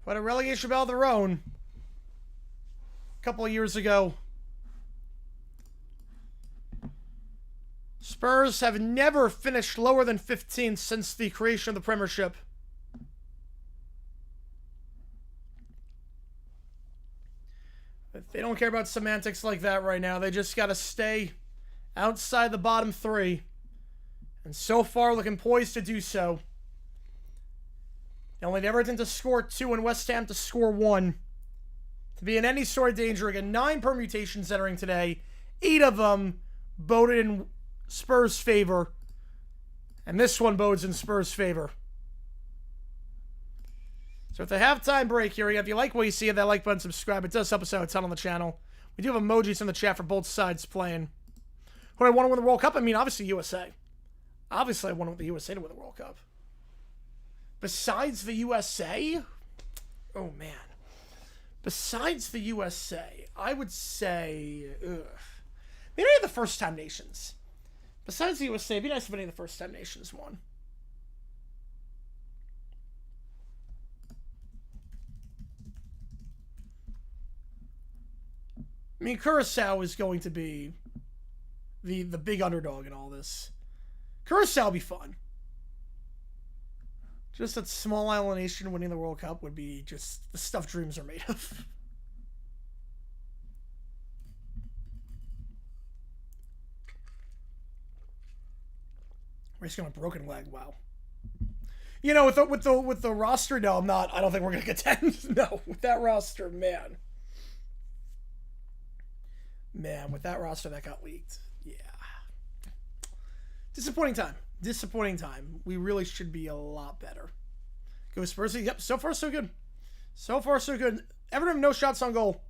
But a relegation battle of their own. A couple of years ago. Spurs have never finished lower than 15th since the creation of the Premiership. But they don't care about semantics like that right now. They just got to stay outside the bottom 3. And so far looking poised to do so. They only need Everton to score 2 and West Ham to score 1. To be in any sort of danger. Again, 9 permutations entering today. 8 of them boded in Spurs' favor. And this one bodes in Spurs' favor. So at the halftime break here, if you like what you see, hit that like button, subscribe. It does help us out a ton on the channel. We do have emojis in the chat for both sides playing. Who do I want to win the World Cup? I mean, obviously USA. Obviously, I want the USA to win the World Cup. Besides the USA? Oh, man. Besides the USA, I would say... Maybe the first-time nations. Besides the USA, it'd be nice if any of the first-time nations won. I mean, Curacao is going to be the big underdog in all this. Curacao will be fun. Just that small island nation winning the World Cup would be just the stuff dreams are made of. We're just going to broken leg. Wow. You know, with the roster, no, I'm not. I don't think we're going to contend. No, with that roster, man. Man, with that roster that got leaked. Yeah. Disappointing time. Disappointing time. We really should be a lot better. Go Spurs. Yep, so far so good. So far so good. Everton, no shots on goal.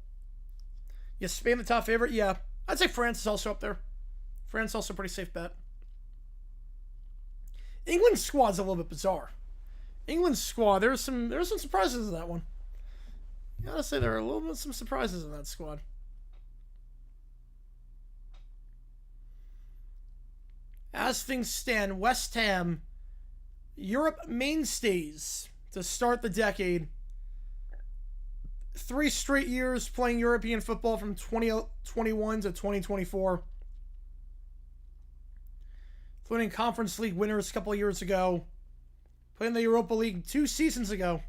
Yes, Spain the top favorite. Yeah. I'd say France is also up there. France also a pretty safe bet. England's squad's a little bit bizarre. England's squad. There's some surprises in that one. You gotta say there are a little bit some surprises in that squad. As things stand, West Ham, Europe mainstays to start the decade. 3 straight years playing European football from 2021 to 2024. Including Conference League winners a couple of years ago. Playing the Europa League 2 seasons ago.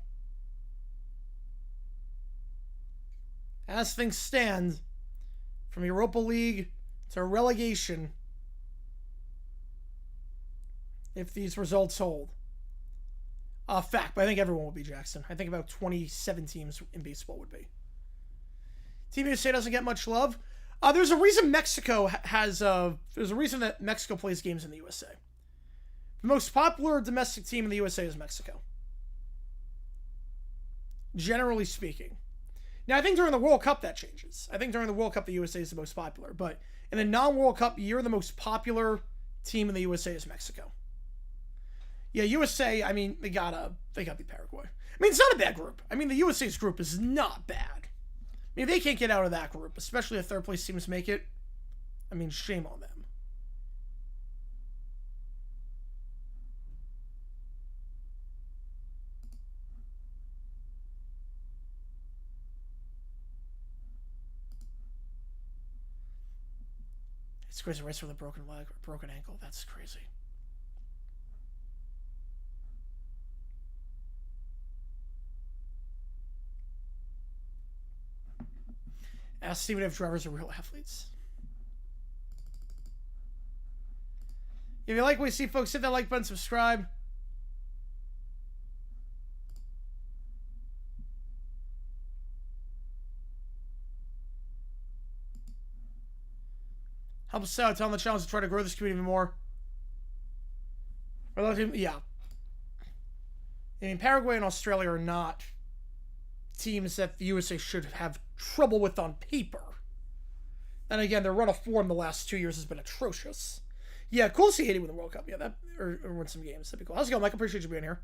As things stand, from Europa League to relegation, if these results hold. Fact, but I think everyone will be Jackson. I think about 27 teams in baseball would be. Team USA doesn't get much love. There's a reason Mexico has. There's a reason that Mexico plays games in the USA. The most popular domestic team in the USA is Mexico. Generally speaking. Now, I think during the World Cup that changes. I think during the World Cup the USA is the most popular. But in the non-World Cup year, the most popular team in the USA is Mexico. Yeah, USA, I mean, they gotta beat Paraguay. I mean, it's not a bad group. I mean, the USA's group is not bad. I mean, they can't get out of that group, especially if third-place teams make it. I mean, shame on them. It's crazy, race with a broken leg or broken ankle. That's crazy. Ask Steven if drivers are real athletes. If you like what you see, folks, hit that like button, subscribe. Help us out. Tell them the challenge to try to grow this community even more. Yeah. I mean, Paraguay and Australia are not teams that the USA should have trouble with on paper. And again, their run of form the last 2 years has been atrocious. Yeah, cool to see Haiti win the World Cup. Yeah, or win some games. That'd be cool. How's it going, Mike? I appreciate you being here.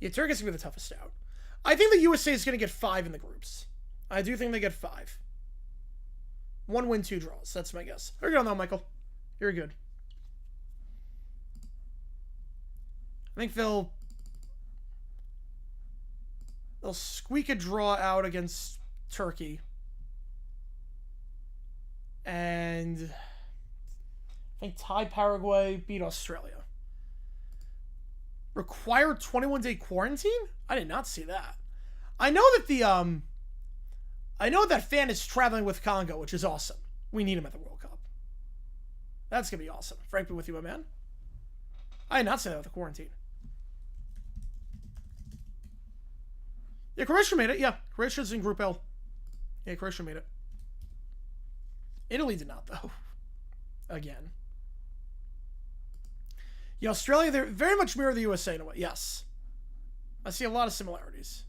Yeah, Turkey's going to be the toughest out. I think the USA is going to get 5 in the groups. I do think they get 5. 1 win, 2 draws. That's my guess. How are you going, though, Michael? You're good. I think they'll squeak a draw out against Turkey. And I think tie Paraguay, beat Australia. Required 21-day quarantine? I did not see that. I know that that fan is traveling with Congo, which is awesome. We need him at the World Cup. That's going to be awesome. Frank, be with you, my man. I did not say that with the quarantine. Yeah, Croatia made it. Yeah, Croatia's in Group L. Yeah, Croatia made it. Italy did not, though. Again. Yeah, Australia, they very much mirror the USA in a way. Yes. I see a lot of similarities.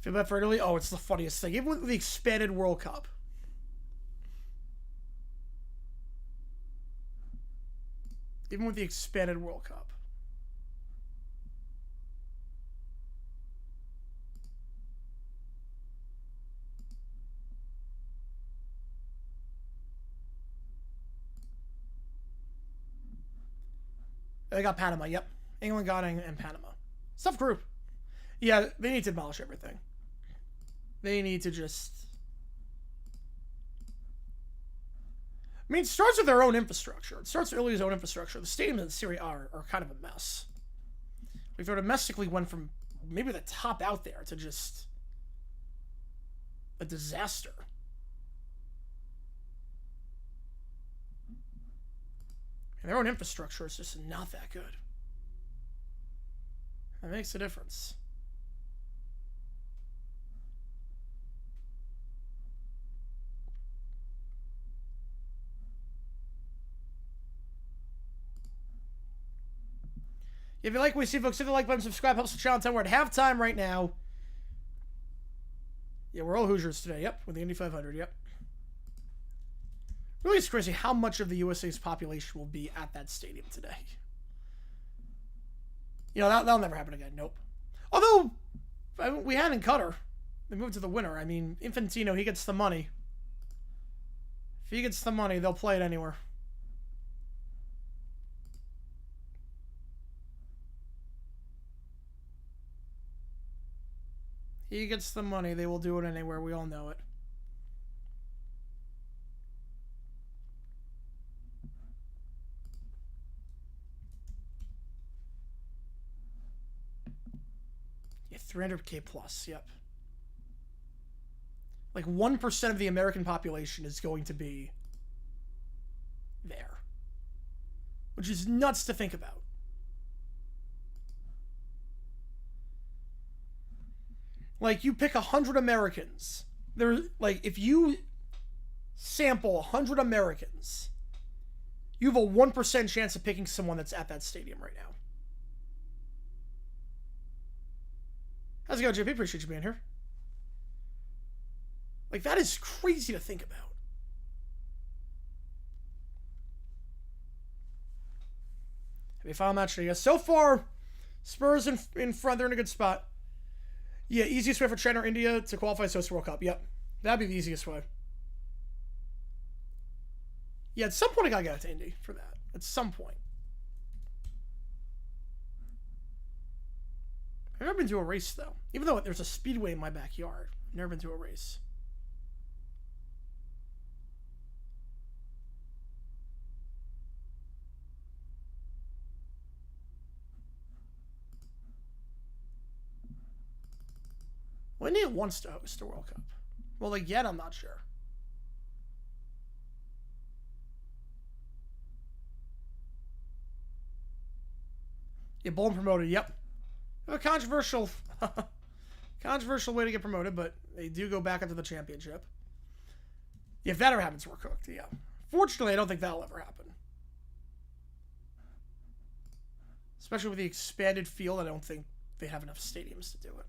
Feel bad for Italy? Oh, it's the funniest thing. Even with the expanded World Cup. Even with the expanded World Cup. They got Panama, yep. England, Ghana, and Panama. Tough group. Yeah, they need to demolish everything. They need to just... I mean, it starts with their own infrastructure. It starts with Italy's own infrastructure. The stadiums in Serie A are kind of a mess. Like, they domestically went from maybe the top out there to just a disaster. And their own infrastructure is just not that good. That makes a difference. If you like what we see, folks, hit the like button, subscribe, helps the channel. We're at halftime right now. Yeah, we're all Hoosiers today. Yep, with the Indy 500. Yep. Really, it's crazy how much of the USA's population will be at that stadium today. You know, that'll never happen again. Nope. Although, we had in Qatar. They moved to the winter. I mean, Infantino, he gets the money. If he gets the money, they'll play it anywhere. He gets the money, they will do it anywhere. We all know it. Yeah, 300K plus, yep. Like 1% of the American population is going to be there. Which is nuts to think about. Like, you pick 100 Americans. Like, if you sample 100 Americans, you have a 1% chance of picking someone that's at that stadium right now. How's it going, JP? Appreciate you being here. Like, that is crazy to think about. Happy final match today. So far, Spurs in front. They're in a good spot. Yeah, easiest way for China or India to qualify to host the World Cup. Yep. That'd be the easiest way. Yeah, at some point I gotta get out to Indy for that. At some point. I've never been to a race, though. Even though there's a speedway in my backyard. I've never been to a race. Well, India wants to host a World Cup. Well, like, yet I'm not sure. Yeah, Bolton promoted, yep. A controversial way to get promoted, but they do go back into the championship. Yeah, if that ever happens, we're cooked, yeah. Fortunately, I don't think that'll ever happen. Especially with the expanded field, I don't think they have enough stadiums to do it.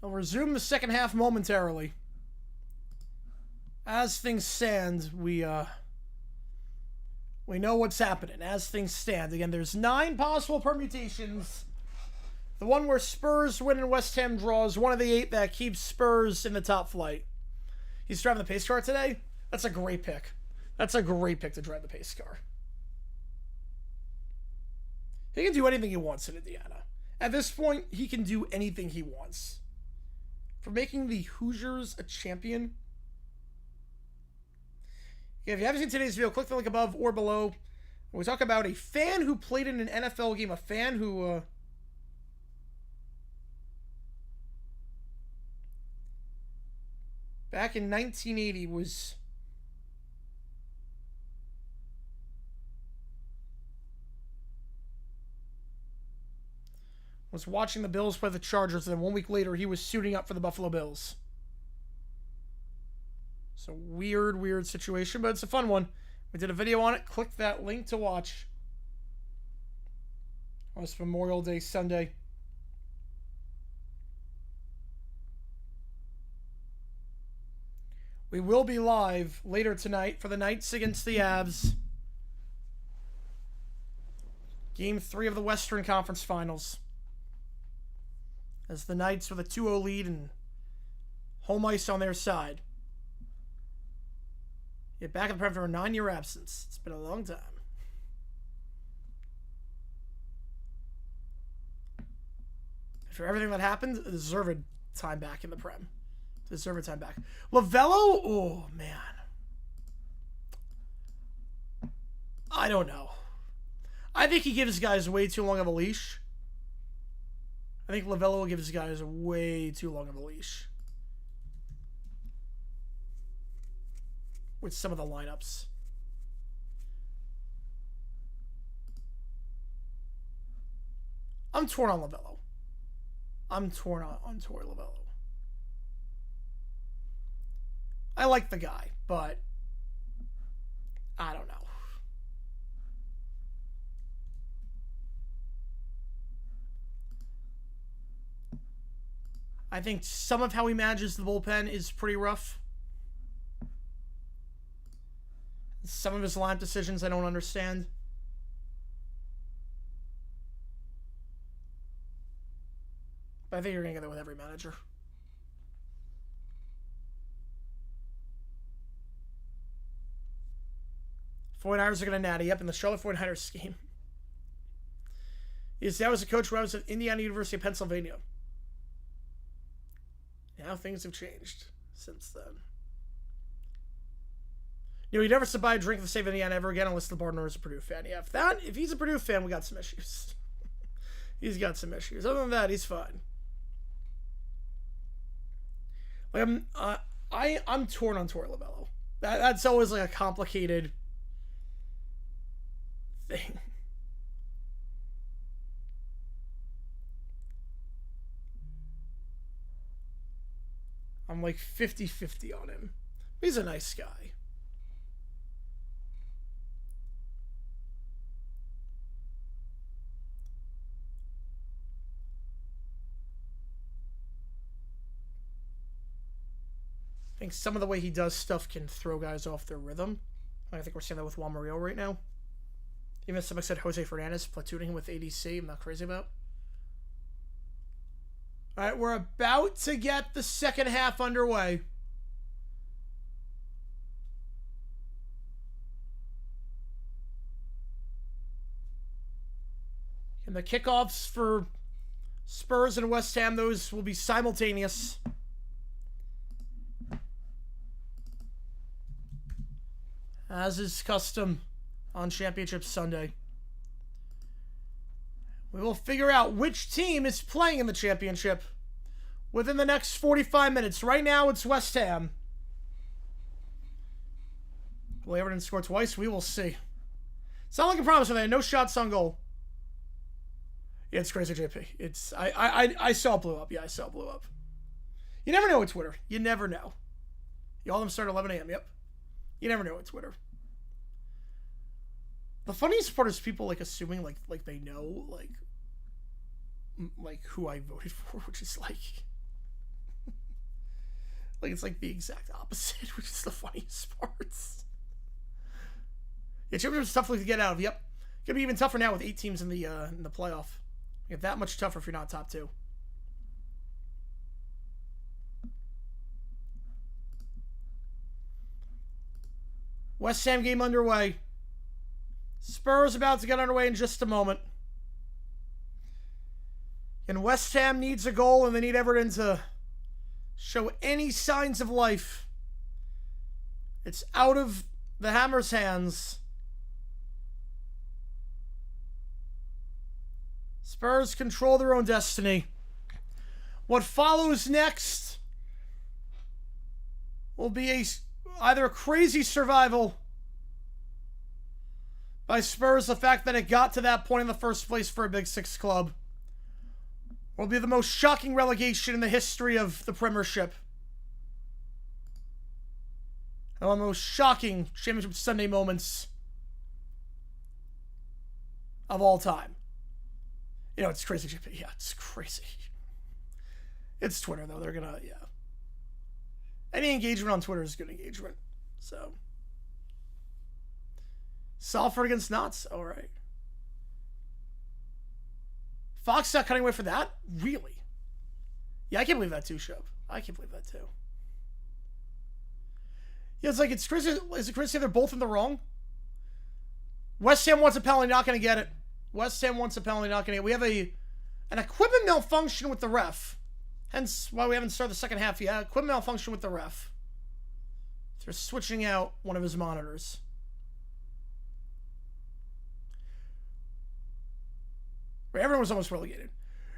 I'll resume the second half momentarily. As things stand, we know what's happening. As things stand. Again, there's 9 possible permutations. The one where Spurs win and West Ham draws, one of the 8 that keeps Spurs in the top flight. He's driving the pace car today? That's a great pick. That's a great pick to drive the pace car. He can do anything he wants in Indiana. At this point, he can do anything he wants. For making the Hoosiers a champion. Yeah, if you haven't seen today's video, click the link above or below. We talk about a fan who played in an NFL game. A fan who back in 1980 was watching the Bills play the Chargers, and then 1 week later, he was suiting up for the Buffalo Bills. It's a weird situation, but it's a fun one. We did a video on it. Click that link to watch. On this Memorial Day Sunday. We will be live later tonight for the Knights against the Avs. Game 3 of the Western Conference Finals. As the Knights with a 2-0 lead and home ice on their side. Get back in the Prem for a 9-year absence. It's been a long time. For everything that happened, deserved time back in the Prem. Deserved time back. Lavello? Oh, man. I don't know. I think he gives guys way too long of a leash. I think Lavello gives guys way too long of a leash. with some of the lineups. I'm torn on Lavello. I'm torn on Torre Lavello. I like the guy, but I don't know. I think some of how he manages the bullpen is pretty rough. Some of his lineup decisions I don't understand. But I think you're going to get there with every manager. '49ers are going to natty up in the Charlotte '49ers scheme. He established a coach when I was at Indiana University of Pennsylvania. Now things have changed since then. You know, you never buy a drink in the state of Indiana ever again unless the bartender is a Purdue fan. Yeah, if he's a Purdue fan, we got some issues. He's got some issues. Other than that, he's fine. Like I'm torn on Torre Lavello. That's always like a complicated thing. I'm like 50-50 on him. He's a nice guy. I think some of the way he does stuff can throw guys off their rhythm. I think we're seeing that with Juan Murillo right now. Even if somebody said Jose Fernandez platooning him with ADC, I'm not crazy about. All right, we're about to get the second half underway. And the kickoffs for Spurs and West Ham, those will be simultaneous. As is custom on Championship Sunday. We will figure out which team is playing in the championship within the next 45 minutes. Right now, it's West Ham. Will Everton score twice? We will see. It's not like a promise, man. No shots on goal. Yeah, it's crazy, JP. It's I saw it blew up. Yeah, I saw it blew up. You never know with Twitter. You never know. All of them start at 11 a.m. Yep. You never know with Twitter. The funniest part is people like assuming like they know like who I voted for, which is like it's like the exact opposite, which is the funniest parts. Yeah, championship's tough to get out of. Yep, gonna be even tougher now with 8 teams in the playoff. Get that much tougher if you're not top 2. West Ham game underway. Spurs about to get underway in just a moment. And West Ham needs a goal, and they need Everton to show any signs of life. It's out of the Hammers' hands. Spurs control their own destiny. What follows next will be either a crazy survival by Spurs, the fact that it got to that point in the first place for a Big Six club, will be the most shocking relegation in the history of the Premiership. And one of the most shocking Championship Sunday moments of all time. You know, it's crazy. Yeah, it's crazy. It's Twitter, though. They're gonna, yeah. Any engagement on Twitter is good engagement. So. Salford against Notts. All right. Fox not cutting away for that? Really? Yeah, I can't believe that too, Shub. I can't believe that too. Yeah, it's like, it's crazy. Is it crazy they're both in the wrong? West Ham wants a penalty, not going to get it. West Ham wants a penalty, not going to get it. We have an equipment malfunction with the ref. Hence why we haven't started the second half yet. Equipment malfunction with the ref. They're switching out one of his monitors. Everyone was almost relegated.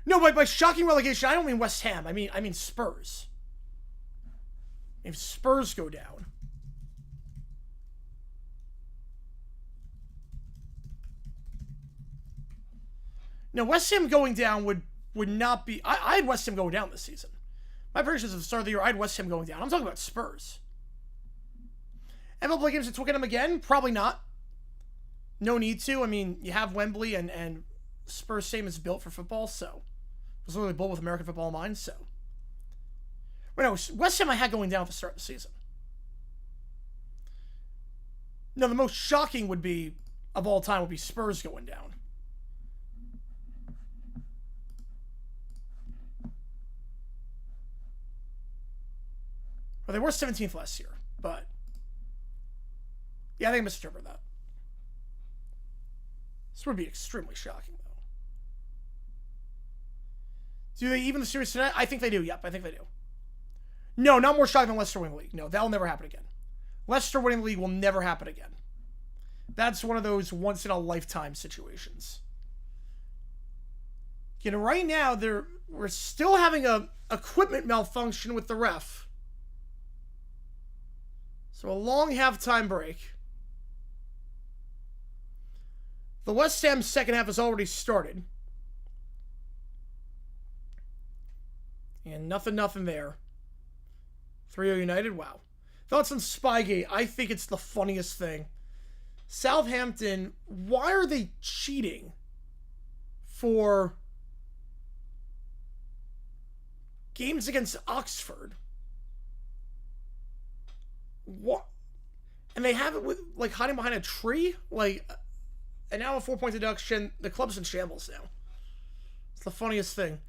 No, by shocking relegation, I don't mean West Ham. I mean Spurs. If Spurs go down. No, West Ham going down would not be... I had West Ham going down this season. My predictions at the start of the year, I had West Ham going down. I'm talking about Spurs. And they'll play games at Twickenham again? Probably not. No need to. I mean, you have Wembley, and Spurs Stadium is built for football, so... It was literally built with American football in mind, so... But no, West Ham I had going down at the start of the season. No, the most shocking would be, of all time, would be Spurs going down. Well, they were 17th last year, but... Yeah, I think I misinterpreted that. This would be extremely shocking, though. Do they even the series tonight? I think they do. Yep, I think they do. No, not more shocking than Leicester winning the league. No, that'll never happen again. Leicester winning the league will never happen again. That's one of those once-in-a-lifetime situations. You know, right now, we're still having a equipment malfunction with the ref. So a long halftime break. The West Ham second half has already started. And nothing there. 3-0 United, wow. Thoughts on Spygate? I think it's the funniest thing. Southampton, why are they cheating for games against Oxford? What? And they have it with, like, hiding behind a tree? Like, and now a 4-point deduction. The club's in shambles now. It's the funniest thing.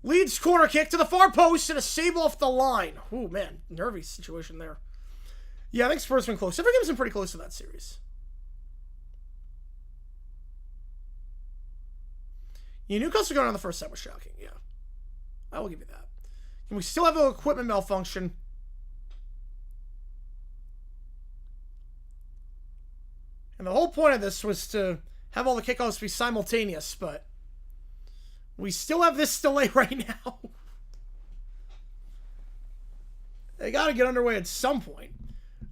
Leeds corner kick to the far post and a save off the line. Ooh, man. Nervy situation there. Yeah, I think Spurs been close. Every game's been pretty close to that series. Yeah, Newcastle going on the first set was shocking. Yeah. I will give you that. And we still have an equipment malfunction. And the whole point of this was to have all the kickoffs be simultaneous, but we still have this delay right now. They got to get underway at some point.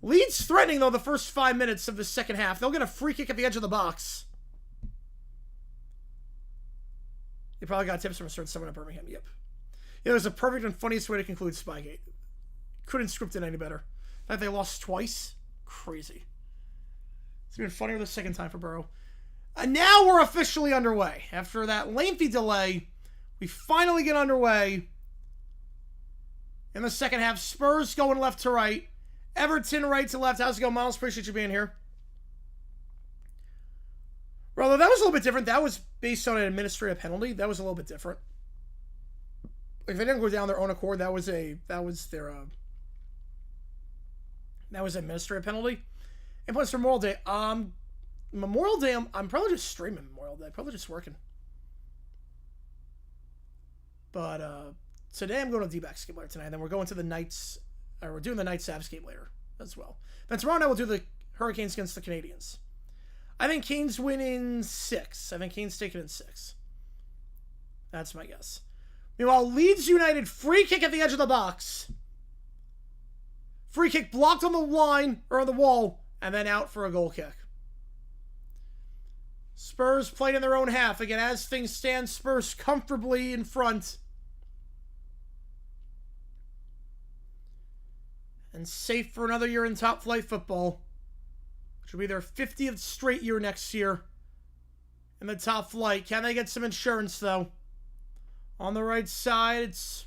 Leeds threatening, though, the first 5 minutes of the second half. They'll get a free kick at the edge of the box. You probably got tips from a certain someone at Birmingham. Yep. Yeah, there's a perfect and funniest way to conclude Spygate. Couldn't script it any better. Like they lost twice. Crazy. It's even funnier the second time for Burrow. And now we're officially underway. After that lengthy delay, we finally get underway. In the second half, Spurs going left to right. Everton right to left. How's it going, Miles? Appreciate you being here. Although that was a little bit different. That was based on an administrative penalty. That was a little bit different. If they didn't go down their own accord, that was an administrative penalty. And plus for Memorial Day, I'm probably just streaming Memorial Day. Probably just working. But today I'm going to D-back skip later tonight. And then we're going to the Knights. We're doing the Knights Avs game later as well. Then tomorrow night we'll do the Hurricanes against the Canadians. I think Canes win in 6. I think Canes take it in 6. That's my guess. Meanwhile, Leeds United free kick at the edge of the box. Free kick blocked on the line or on the wall. And then out for a goal kick. Spurs played in their own half. Again, as things stand, Spurs comfortably in front. And safe for another year in top flight football. Which will be their 50th straight year next year. In the top flight. Can they get some insurance, though? On the right side, it's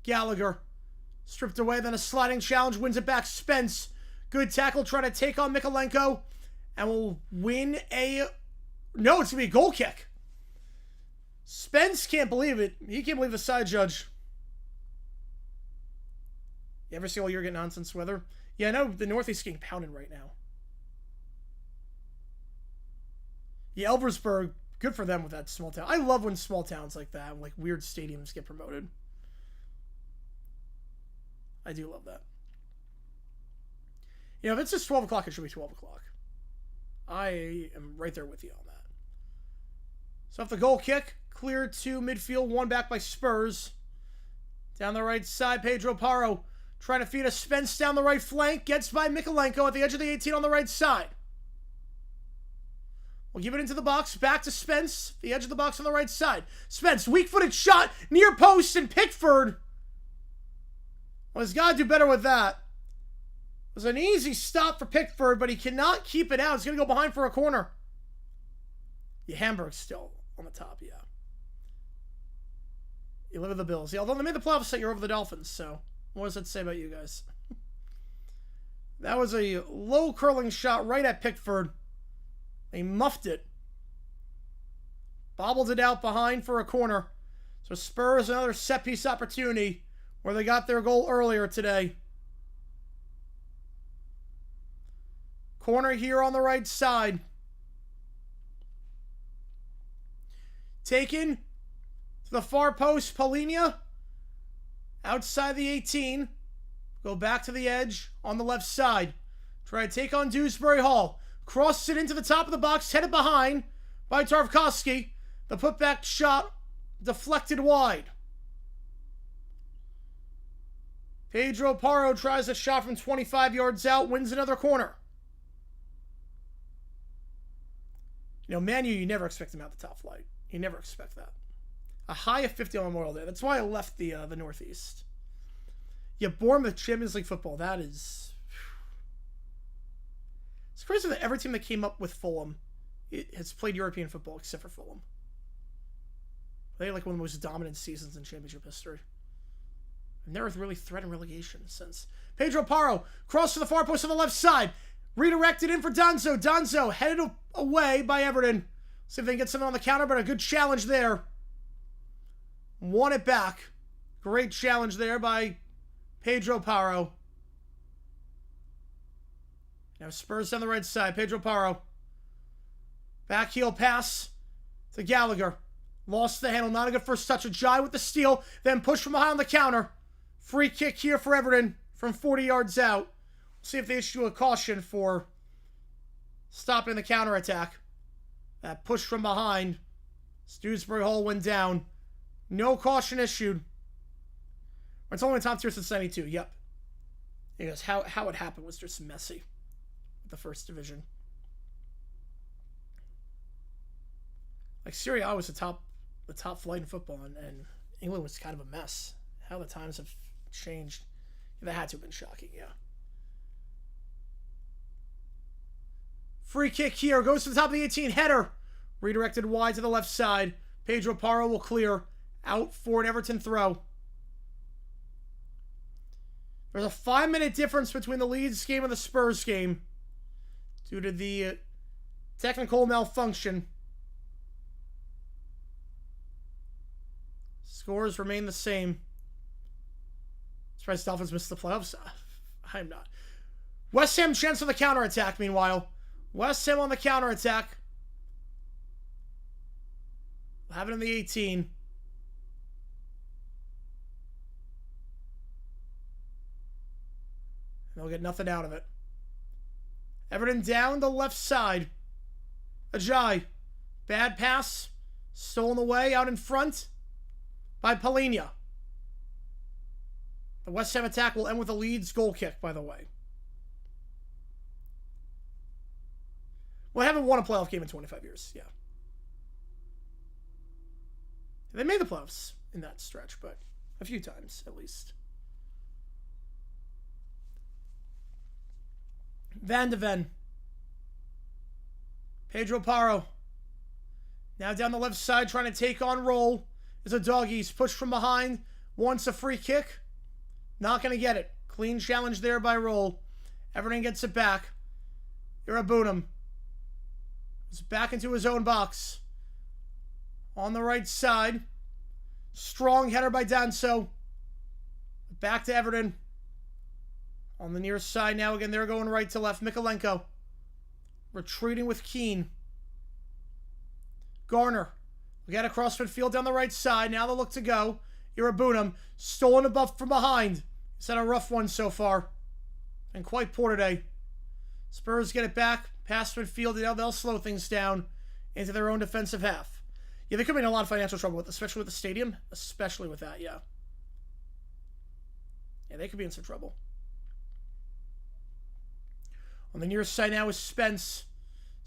Gallagher. Stripped away, then a sliding challenge. Wins it back. Spence. Good tackle, trying to take on Mikolenko. And will win a... No, it's going to be a goal kick. Spence can't believe it. He can't believe the side judge. You ever see all year get nonsense weather? Yeah, I know the Northeast is getting pounded right now. Yeah, Elversburg, good for them with that small town. I love when small towns like that, like weird stadiums get promoted. I do love that. You know, if it's just 12 o'clock, it should be 12 o'clock. I am right there with you on that. So off the goal kick, clear to midfield, one back by Spurs. Down the right side, Pedro Parro trying to feed a Spence down the right flank. Gets by Mikolenko at the edge of the 18 on the right side. We'll give it into the box. Back to Spence. The edge of the box on the right side. Spence, weak-footed shot. Near post, and Pickford. Well, he's got to do better with that. It was an easy stop for Pickford, but he cannot keep it out. He's going to go behind for a corner. Yeah, Hamburg's still on the top, yeah. You live with the Bills. Yeah, although they made the playoffs that year over the Dolphins, so what does that say about you guys? That was a low curling shot right at Pickford. He muffed it. Bobbled it out behind for a corner. So Spurs another set piece opportunity where they got their goal earlier today. Corner here on the right side. Taken to the far post, Polinia. Outside the 18. Go back to the edge on the left side. Try to take on Dewsbury Hall. Crosses it into the top of the box, headed behind by Tarkovsky. The putback shot deflected wide. Pedro Parro tries a shot from 25 yards out, wins another corner. You know, Manu, you never expect them out the top flight. You never expect that. A high of 50 on Memorial Day. That's why I left the Northeast. Yeah, Bournemouth Champions League football. That is... It's crazy that every team that came up with Fulham has played European football except for Fulham. They had like one of the most dominant seasons in championship history. I've never really threatened relegation since. Pedro Parro, cross to the far post on the left side. Redirected in for Donzo. Donzo headed away by Everton. See if they can get something on the counter, but a good challenge there. Won it back. Great challenge there by Pedro Parro. Now Spurs on the right side. Pedro Parro. Back heel pass to Gallagher. Lost the handle. Not a good first touch. Ajay with the steal. Then push from behind the counter. Free kick here for Everton from 40 yards out. See if they issue a caution for stopping the counterattack. That push from behind. Dewsbury Hall went down. No caution issued. It's only in top tier since 92. Yep. Because how it happened was just messy. The first division. Like Serie A was the top flight in football, and England was kind of a mess. How the times have changed. That had to have been shocking, yeah. Free kick here. Goes to the top of the 18. Header. Redirected wide to the left side. Pedro Parro will clear. Out for an Everton throw. There's a 5-minute difference between the Leeds game and the Spurs game due to the technical malfunction. Scores remain the same. Surprised Dolphins missed the playoffs. I'm not. West Ham chance on the counterattack, meanwhile. West Ham on the counterattack. We'll have it in the 18. And they'll get nothing out of it. Everton down the left side. Ajay. Bad pass. Stolen away out in front by Polinia. The West Ham attack will end with a Leeds goal kick, by the way. Well, they haven't won a playoff game in 25 years, yeah. They made the playoffs in that stretch, but a few times, at least. Van de Ven. Pedro Parro. Now down the left side, trying to take on Roll. Is a doggies. Pushed from behind. Wants a free kick. Not going to get it. Clean challenge there by Roll. Everton gets it back. Irabunum. Is back into his own box. On the right side. Strong header by Danso. Back to Everton. On the near side now. Again, they're going right to left. Mikolenko. Retreating with Keane. Garner. We got across midfield down the right side. Now they'll look to go. Irabunum. Stolen a buff from behind. He's had a rough one so far. And quite poor today. Spurs get it back. Past midfield. Now they'll slow things down into their own defensive half. Yeah, they could be in a lot of financial trouble with, especially with the stadium. Especially with that, yeah. Yeah, they could be in some trouble. On the near side now is Spence.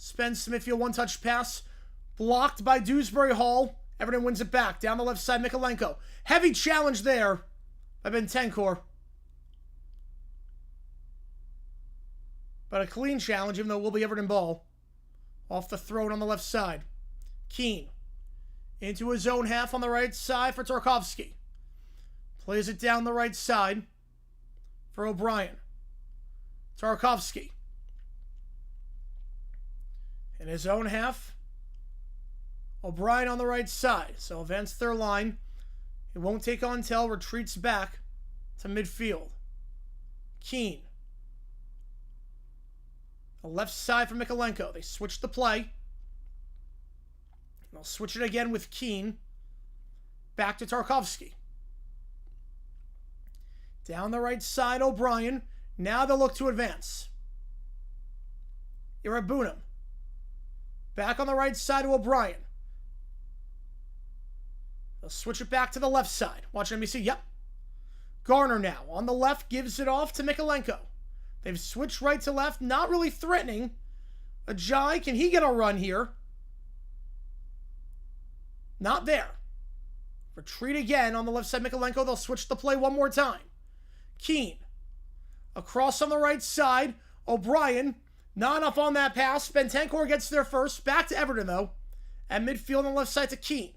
Spence midfield, one-touch pass. Blocked by Dewsbury Hall. Everton wins it back. Down the left side, Mykolenko. Heavy challenge there by Bentancur. But a clean challenge, even though it will be Everton ball. Off the throat on the left side. Keane. Into his own half on the right side for Tarkowski. Plays it down the right side for O'Brien. Tarkowski. In his own half. O'Brien on the right side. So advance their line. It won't take on Tell. Retreats back to midfield. Keane. The left side for Mykolenko. They switch the play. They'll switch it again with Keane. Back to Tarkowski. Down the right side, O'Brien. Now they'll look to advance. Irabunam. Back on the right side to O'Brien. They'll switch it back to the left side. Watch NBC. Yep. Garner now on the left gives it off to Mykolenko. They've switched right to left. Not really threatening. Ajay, can he get a run here? Not there. Retreat again on the left side. Mykolenko. They'll switch the play one more time. Keane. Across on the right side. O'Brien. Not enough on that pass. Bentancur gets there first. Back to Everton, though. At midfield on the left side to Keane.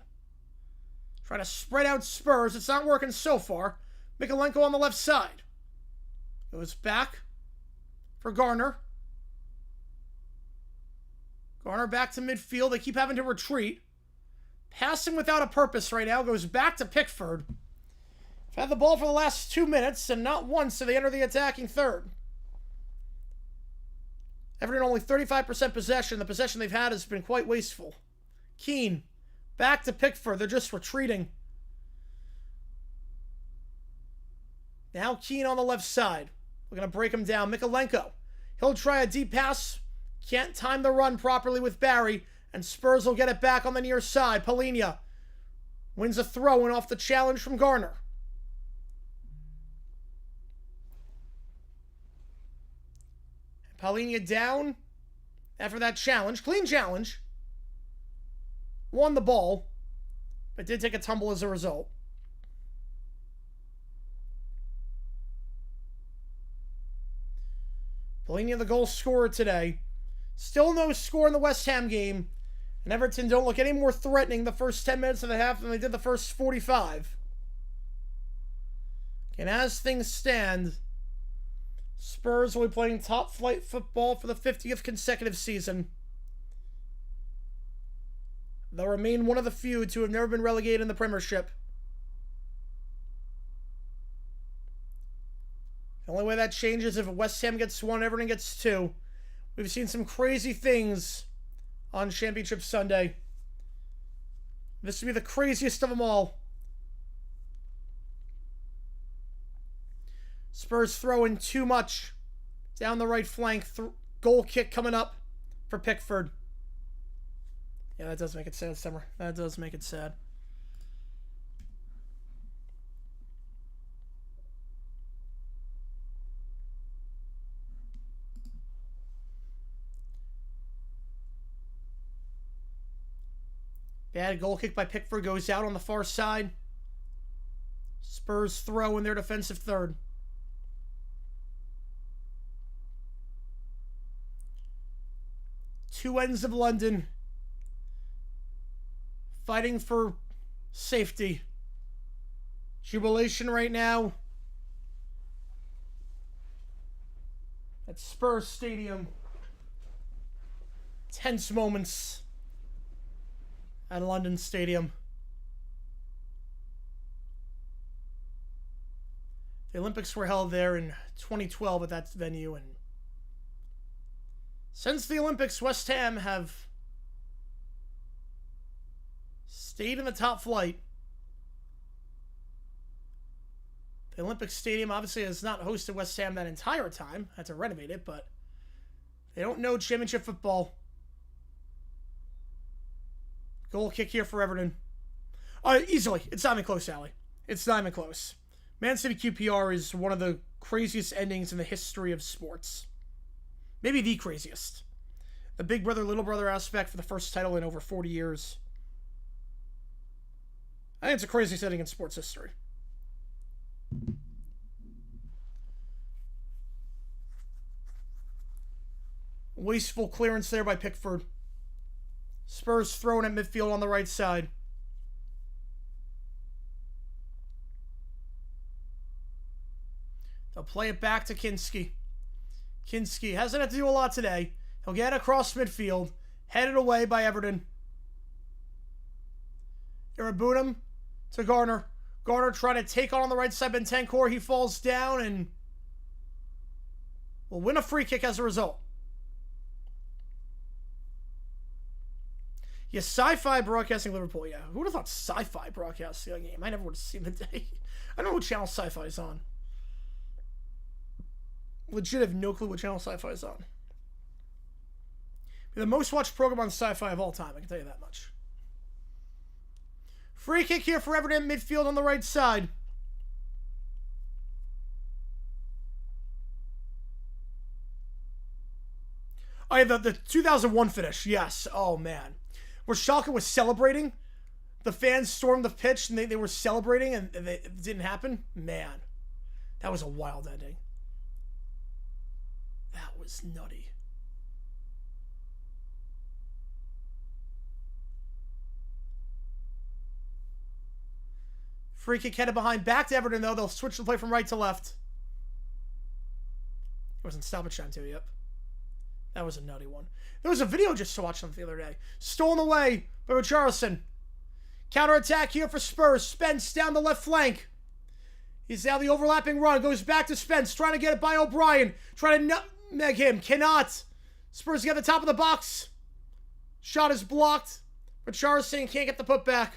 Trying to spread out Spurs. It's not working so far. Mykolenko on the left side. Goes back for Garner. Garner back to midfield. They keep having to retreat. Passing without a purpose right now. Goes back to Pickford. They've had the ball for the last 2 minutes, and not once do they enter the attacking third. Everton only 35% possession. The possession they've had has been quite wasteful. Keane. Back to Pickford. They're just retreating. Now Keane on the left side. We're going to break him down. Mykolenko. He'll try a deep pass. Can't time the run properly with Barry. And Spurs will get it back on the near side. Palhinha wins a throw-in off the challenge from Garner. Palhinha down after that challenge. Clean challenge. Won the ball, but did take a tumble as a result. Palhinha, the goal scorer today. Still no score in the West Ham game. And Everton don't look any more threatening the first 10 minutes of the half than they did the first 45. And as things stand, Spurs will be playing top-flight football for the 50th consecutive season. They'll remain one of the few to have never been relegated in the Premiership. The only way that changes is if West Ham gets 1, Everton gets 2. We've seen some crazy things on Championship Sunday. This would be the craziest of them all. Spurs throwing too much down the right flank. Goal kick coming up for Pickford. Yeah, that does make it sad, Summer. That does make it sad. Bad goal kick by Pickford goes out on the far side. Spurs throw in their defensive third. Two ends of London fighting for safety. Jubilation right now at Spurs Stadium. Tense moments at London Stadium. The Olympics were held there in 2012 at that venue, and since the Olympics, West Ham have stayed in the top flight. The Olympic Stadium obviously has not hosted West Ham that entire time. Had to renovate it, but they don't know championship football. Goal kick here for Everton. Easily. It's not even close, Allie. It's not even close. Man City QPR is one of the craziest endings in the history of sports. Maybe the craziest. The big brother, little brother aspect for the first title in over 40 years. I think it's a crazy setting in sports history. Wasteful clearance there by Pickford. Spurs thrown at midfield on the right side. They'll play it back to Kinski. Kinski hasn't had to do a lot today. He'll get across midfield. Headed away by Everton. Irabunum to Garner. Garner trying to take on the right side Bentancur. He falls down and will win a free kick as a result. Yeah, Sci-Fi Broadcasting Liverpool. Yeah, who would have thought Sci-Fi broadcasting a game? I never would have seen the day. I don't know what channel Sci-Fi is on. Legit have no clue what channel Sci-Fi is on. The most watched program on Sci-Fi of all time, I can tell you that much. Free kick here for Everton, midfield on the right side. Oh yeah, the 2001 finish, yes. Oh man. Where Schalke was celebrating. The fans stormed the pitch and they were celebrating and it didn't happen. Man, that was a wild ending. That was nutty. Free kick headed behind. Back to Everton, though. They'll switch the play from right to left. It wasn't stoppage time, too. Yep. That was a nutty one. There was a video just to watch them the other day. Stolen away by Richarlison. Counter-attack here for Spurs. Spence down the left flank. He's now the overlapping run. Goes back to Spence. Trying to get it by O'Brien. Trying to nutmeg him. Cannot. Spurs get the top of the box. Shot is blocked. Richarlison can't get the putback.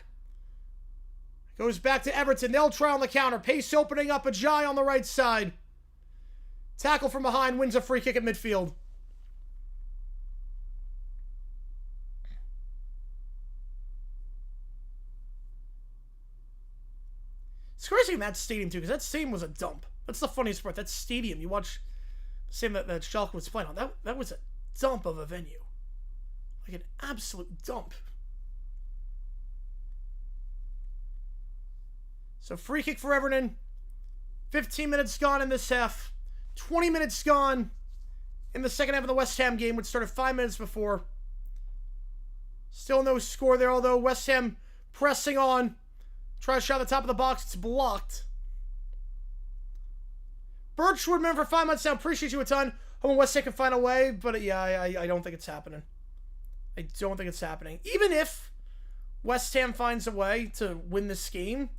Goes back to Everton. They'll try on the counter. Pace opening up. Ajay on the right side. Tackle from behind. Wins a free kick at midfield. It's crazy in that stadium, too, because that stadium was a dump. That's the funniest part. That stadium, you watch the same that Schalke was playing on. That was a dump of a venue. Like an absolute dump. So free kick for Everton. 15 minutes gone in this half. 20 minutes gone in the second half of the West Ham game, which started 5 minutes before. Still no score there, although West Ham pressing on. Try to shot at the top of the box. It's blocked. Birchwood, man, for 5 months now. Appreciate you a ton. Hoping West Ham can find a way, but yeah, I don't think it's happening. I don't think it's happening. Even if West Ham finds a way to win this game,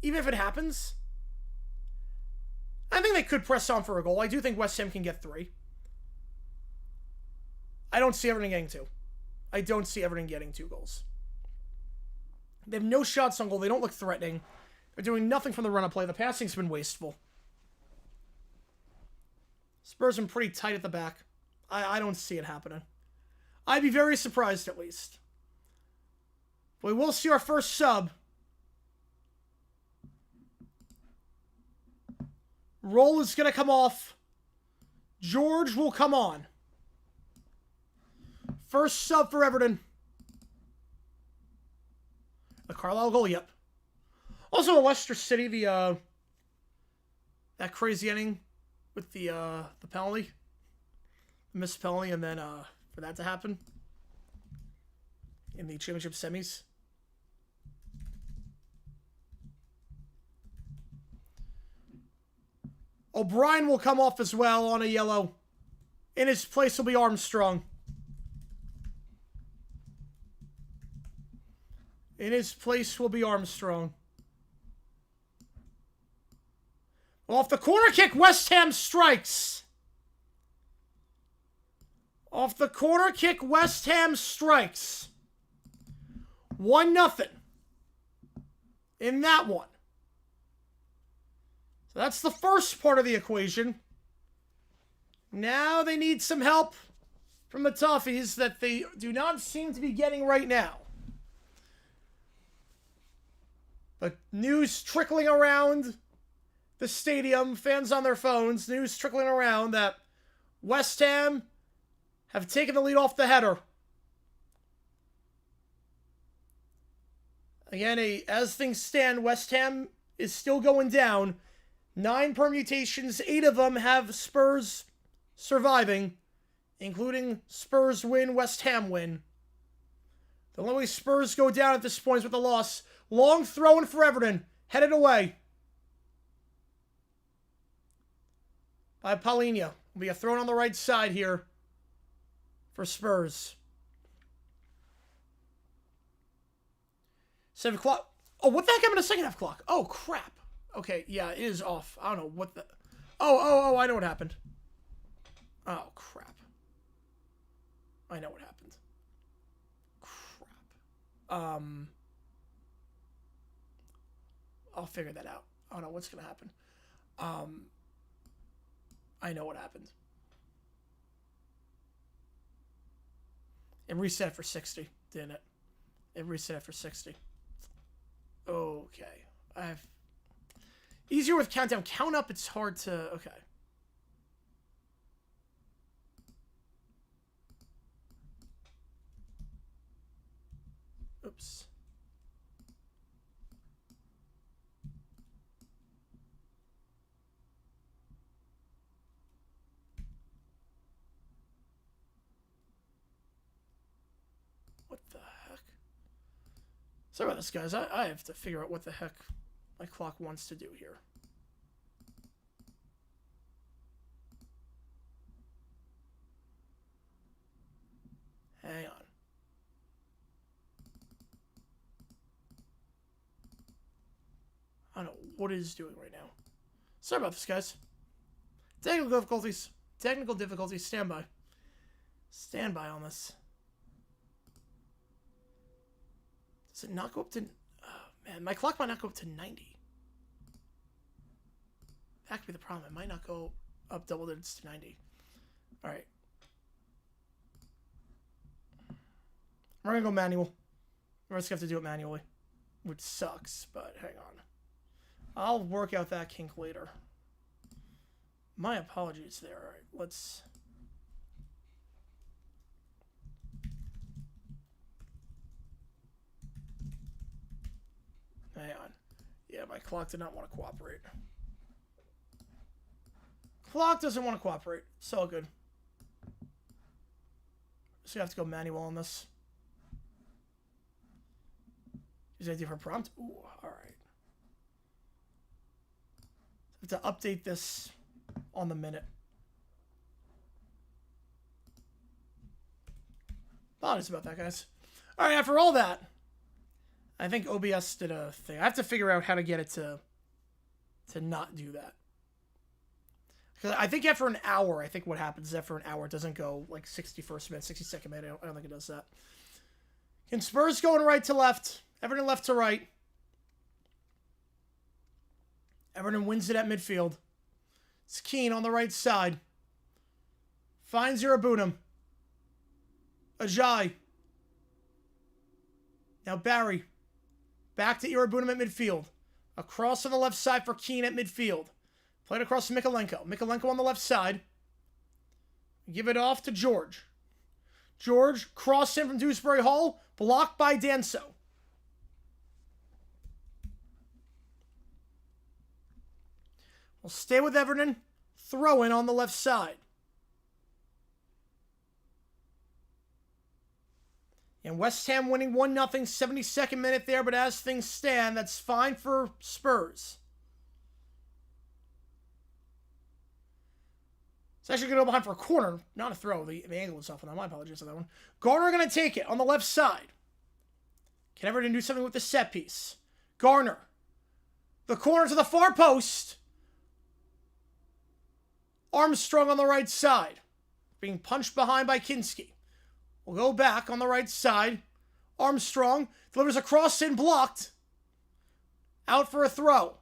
even if it happens, I think they could press on for a goal. I do think West Ham can get 3. I don't see Everton getting 2. I don't see Everton getting 2 goals. They have no shots on goal. They don't look threatening. They're doing nothing from the run-up play. The passing's been wasteful. Spurs are pretty tight at the back. I don't see it happening. I'd be very surprised, at least. We will see our first sub. Roll is going to come off. George will come on. First sub for Everton. The Carlisle goal, yep. Also, Leicester City, that crazy ending with the penalty. The missed penalty, and then for that to happen in the championship semis. O'Brien will come off as well on a yellow. In his place will be Armstrong. In his place will be Armstrong. Off the corner kick, West Ham strikes. Off the corner kick, West Ham strikes. 1-0 in that one. So that's the first part of the equation. Now they need some help from the Toffees that they do not seem to be getting right now. But news trickling around the stadium, fans on their phones, news trickling around that West Ham have taken the lead off the header. Again, as things stand, West Ham is still going down. 9 permutations, 8 of them have Spurs surviving, including Spurs win, West Ham win. The only way Spurs go down at this point is with a loss. Long throw in for Everton, headed away by Paulinho. Will be a throw on the right side here for Spurs. 7 o'clock. Oh, what the heck happened to second half clock? Oh, crap. Okay, yeah, it is off. I don't know what the... Oh, I know what happened. Oh, crap. I know what happened. Crap. I'll figure that out. I don't know what's going to happen. I know what happened. It reset for 60, didn't it? It reset for 60. Okay. Easier with countdown. Count up, it's hard to... Okay. Oops. What the heck? Sorry about this, guys. I have to figure out what the heck my clock wants to do here. Hang on. I don't know what it is doing right now. Sorry about this, guys. Technical difficulties. Technical difficulties. Stand by. Stand by on this. Does it not go up to... Oh, man, my clock might not go up to 90. That could be the problem. It might not go up double digits to 90. Alright. We're going to go manual. We're just going to have to do it manually. Which sucks, but hang on. I'll work out that kink later. My apologies there. Alright, let's... Hang on. Yeah, my clock did not want to cooperate. Clock doesn't want to cooperate. It's all good. So you have to go manual on this. Is that a different prompt? Ooh, alright. I have to update this on the minute. Apologies about that, guys. Alright, after all that, I think OBS did a thing. I have to figure out how to get it to not do that. Because I think after an hour, I think what happens is after an hour, it doesn't go like 61st minute, 62nd minute. I don't think it does that. Can Spurs going right to left? Everton left to right. Everton wins it at midfield. It's Keane on the right side. Finds Irabunam. Ajay. Now Barry. Back to Irabunam at midfield. Across on the left side for Keane at midfield. Played across to Mikalenko. Mikalenko on the left side. Give it off to George. George crossed in from Dewsbury Hall. Blocked by Danso. We'll stay with Everton. Throw in on the left side. And West Ham winning 1-0, 72nd minute there, but as things stand, that's fine for Spurs. It's actually going to go behind for a corner, not a throw. The angle is off on that. My apologies on that one. Garner going to take it on the left side. Can Everton do something with the set piece? Garner. The corner to the far post. Armstrong on the right side. Being punched behind by Kinski. We'll go back on the right side. Armstrong delivers a cross in, blocked. Out for a throw.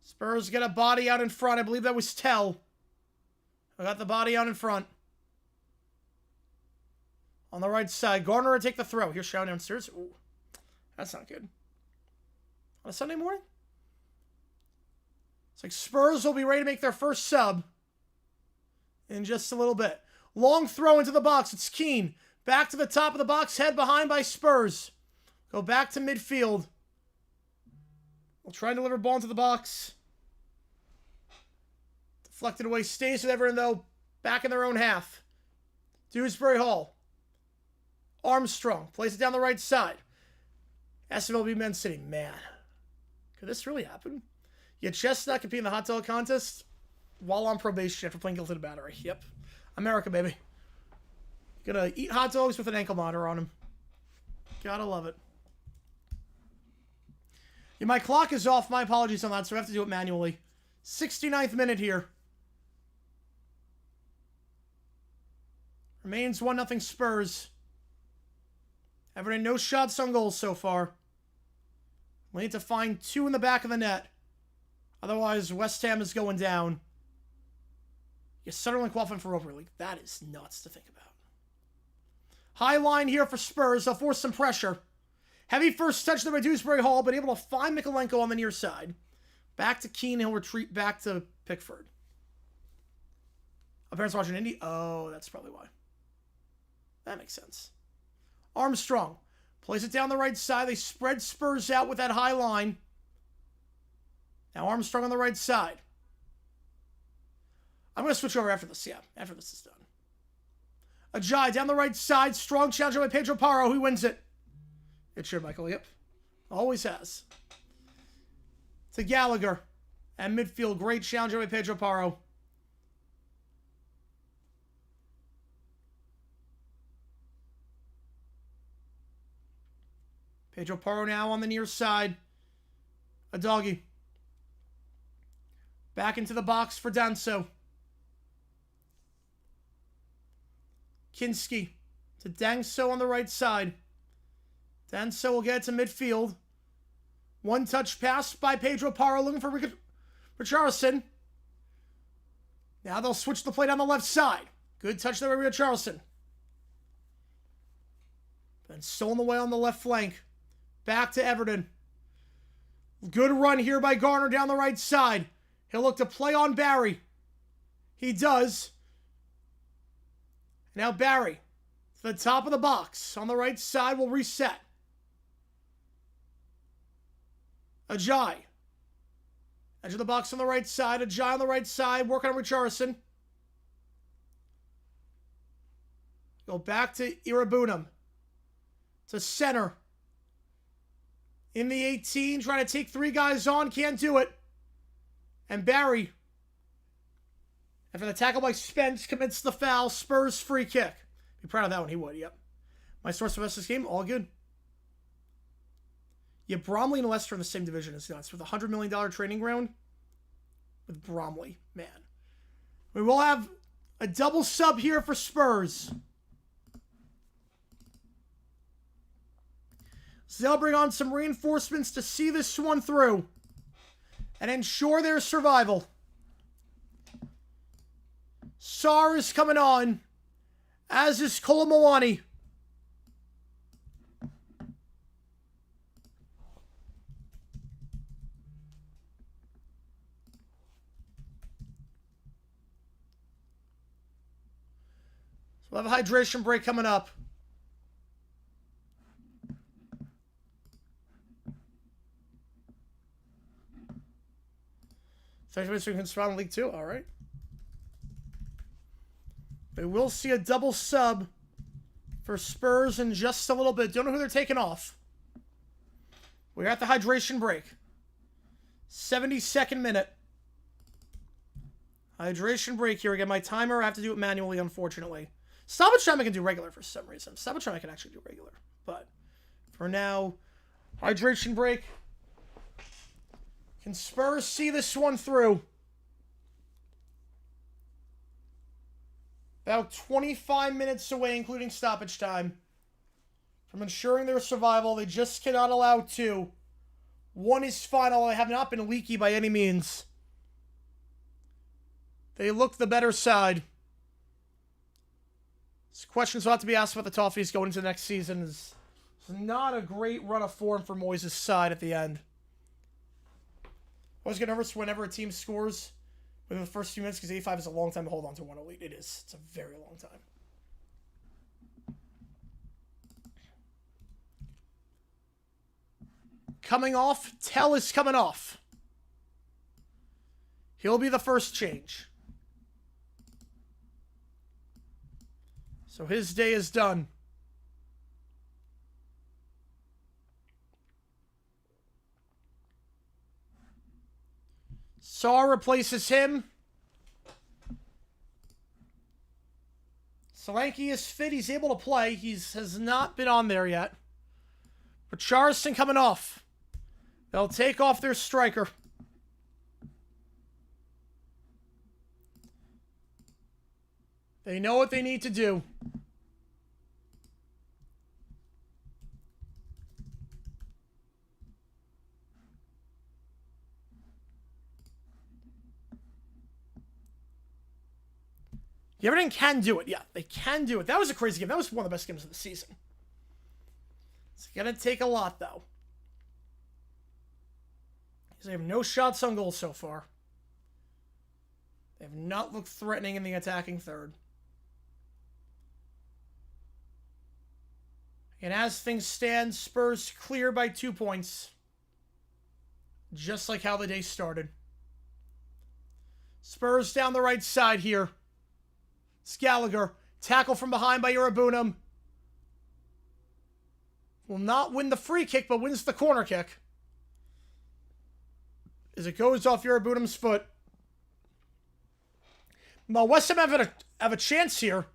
Spurs get a body out in front. I believe that was Tell. I got the body out in front. On the right side. Garner will take the throw. Here's Shaw downstairs. Ooh, that's not good. On a Sunday morning? It's like Spurs will be ready to make their first sub. in just a little bit. Long throw into the box. It's Keane. Back to the top of the box. Head behind by Spurs. Go back to midfield. We'll try and deliver ball into the box. Deflected away. Stays with Everton, though. Back in their own half. Dewsbury Hall. Armstrong. Plays it down the right side. SMLB Men's City. Man. Could this really happen? Yeah, Chestnut compete in the hot dog contest while on probation after playing guilty to battery. Yep. America, baby. Gonna eat hot dogs with an ankle monitor on him. Gotta love it. Yeah, my clock is off. My apologies on that, so I have to do it manually. 69th minute here. Remains 1-0 Spurs. Everton, no shots on goals so far. We need to find 2 in the back of the net. Otherwise, West Ham is going down. Yeah, Sunderland qualifying for Europa League. That is nuts to think about. High line here for Spurs. They'll force some pressure. Heavy first touch there by Dewsbury Hall, but able to find Mikolenko on the near side. Back to Keane. He'll retreat back to Pickford. My parents watching Indy. Oh, that's probably why. That makes sense. Armstrong plays it down the right side. They spread Spurs out with that high line. Now Armstrong on the right side. I'm going to switch over after this. Yeah, after this is done. Ajay down the right side. Strong challenge by Pedro Porro. Who wins it? It should, Michael. Yep. Always has. To Gallagher. And midfield. Great challenge by Pedro Porro. Pedro Porro now on the near side. A doggy. Back into the box for Danso. Kinski to Dangso on the right side. Danso will get it to midfield. One touch pass by Pedro Porro looking for Richarlison. Now they'll switch the play down the left side. Good touch there by Richarlison. Then stolen away on the left flank. Back to Everton. Good run here by Garner down the right side. He'll look to play on Barry. He does. Now Barry, to the top of the box. On the right side, will reset. Ajay. Edge of the box on the right side. Ajay on the right side. Working on Richarlison. Go back to Irabunam. To center. In the 18, trying to take 3 guys on. Can't do it. And Barry, after the tackle by Spence, commits the foul. Spurs free kick. Be proud of that one. He would, yep. My source for this game, all good. Yeah, Bromley and Leicester in the same division is nuts. With a $100 million training ground. With Bromley, man. We will have a double sub here for Spurs. So they'll bring on some reinforcements to see this one through. And ensure their survival. Sarr is coming on. As is Kolomowani. So we'll have a hydration break coming up. So we can surround League 2, all right. We will see a double sub for Spurs in just a little bit. Don't know who they're taking off. We're at the hydration break. 72nd minute. Hydration break here. Again, my timer, I have to do it manually, unfortunately. Stoppage time I can do regular for some reason. Stoppage time I can actually do regular. But for now, hydration break. Can Spurs see this one through? About 25 minutes away, including stoppage time, from ensuring their survival. They just cannot allow 2. 1 is final. They have not been leaky by any means. They look the better side. This questions will have to be asked about the Toffees going into the next season. It's not a great run of form for Moyes' side at the end. I always get nervous whenever a team scores within the first few minutes, because 85 is a long time to hold on to one elite. It is. It's a very long time. Coming off. Tell is coming off. He'll be the first change. So his day is done. Saar replaces him. Solanke is fit. He's able to play. He has not been on there yet. But Charleston coming off. They'll take off their striker. They know what they need to do. Everton can do it. Yeah, they can do it. That was a crazy game. That was one of the best games of the season. It's going to take a lot, though. They have no shots on goal so far. They have not looked threatening in the attacking third. And as things stand, Spurs clear by 2 points. Just like how the day started. Spurs down the right side here. Gallagher, tackle from behind by Irabunam. Will not win the free kick, but wins the corner kick. As it goes off Irabunam's foot. Well, West Ham have a chance here.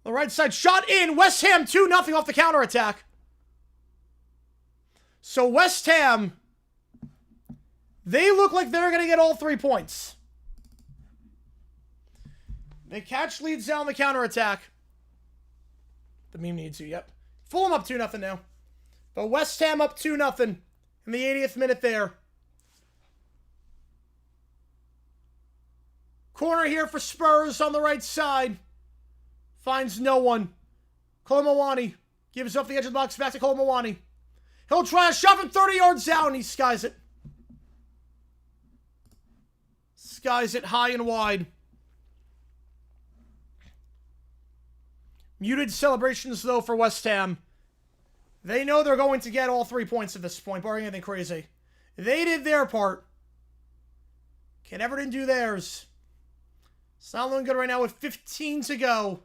The right side shot in. West Ham 2-0 off the counterattack. So West Ham, they look like they're going to get all 3 points. They catch Leeds down the counterattack. The meme needs to, yep. Fulham up 2-0 now. But West Ham up 2-0 in the 80th minute there. Corner here for Spurs on the right side. Finds no one. Kolomawani gives up the edge of the box back to Kolomawani. He'll try a shot from 30 yards out and he skies it. Skies it high and wide. Muted celebrations, though, for West Ham. They know they're going to get all 3 points at this point, barring anything crazy. They did their part. Can Everton do theirs? It's not looking good right now with 15 to go,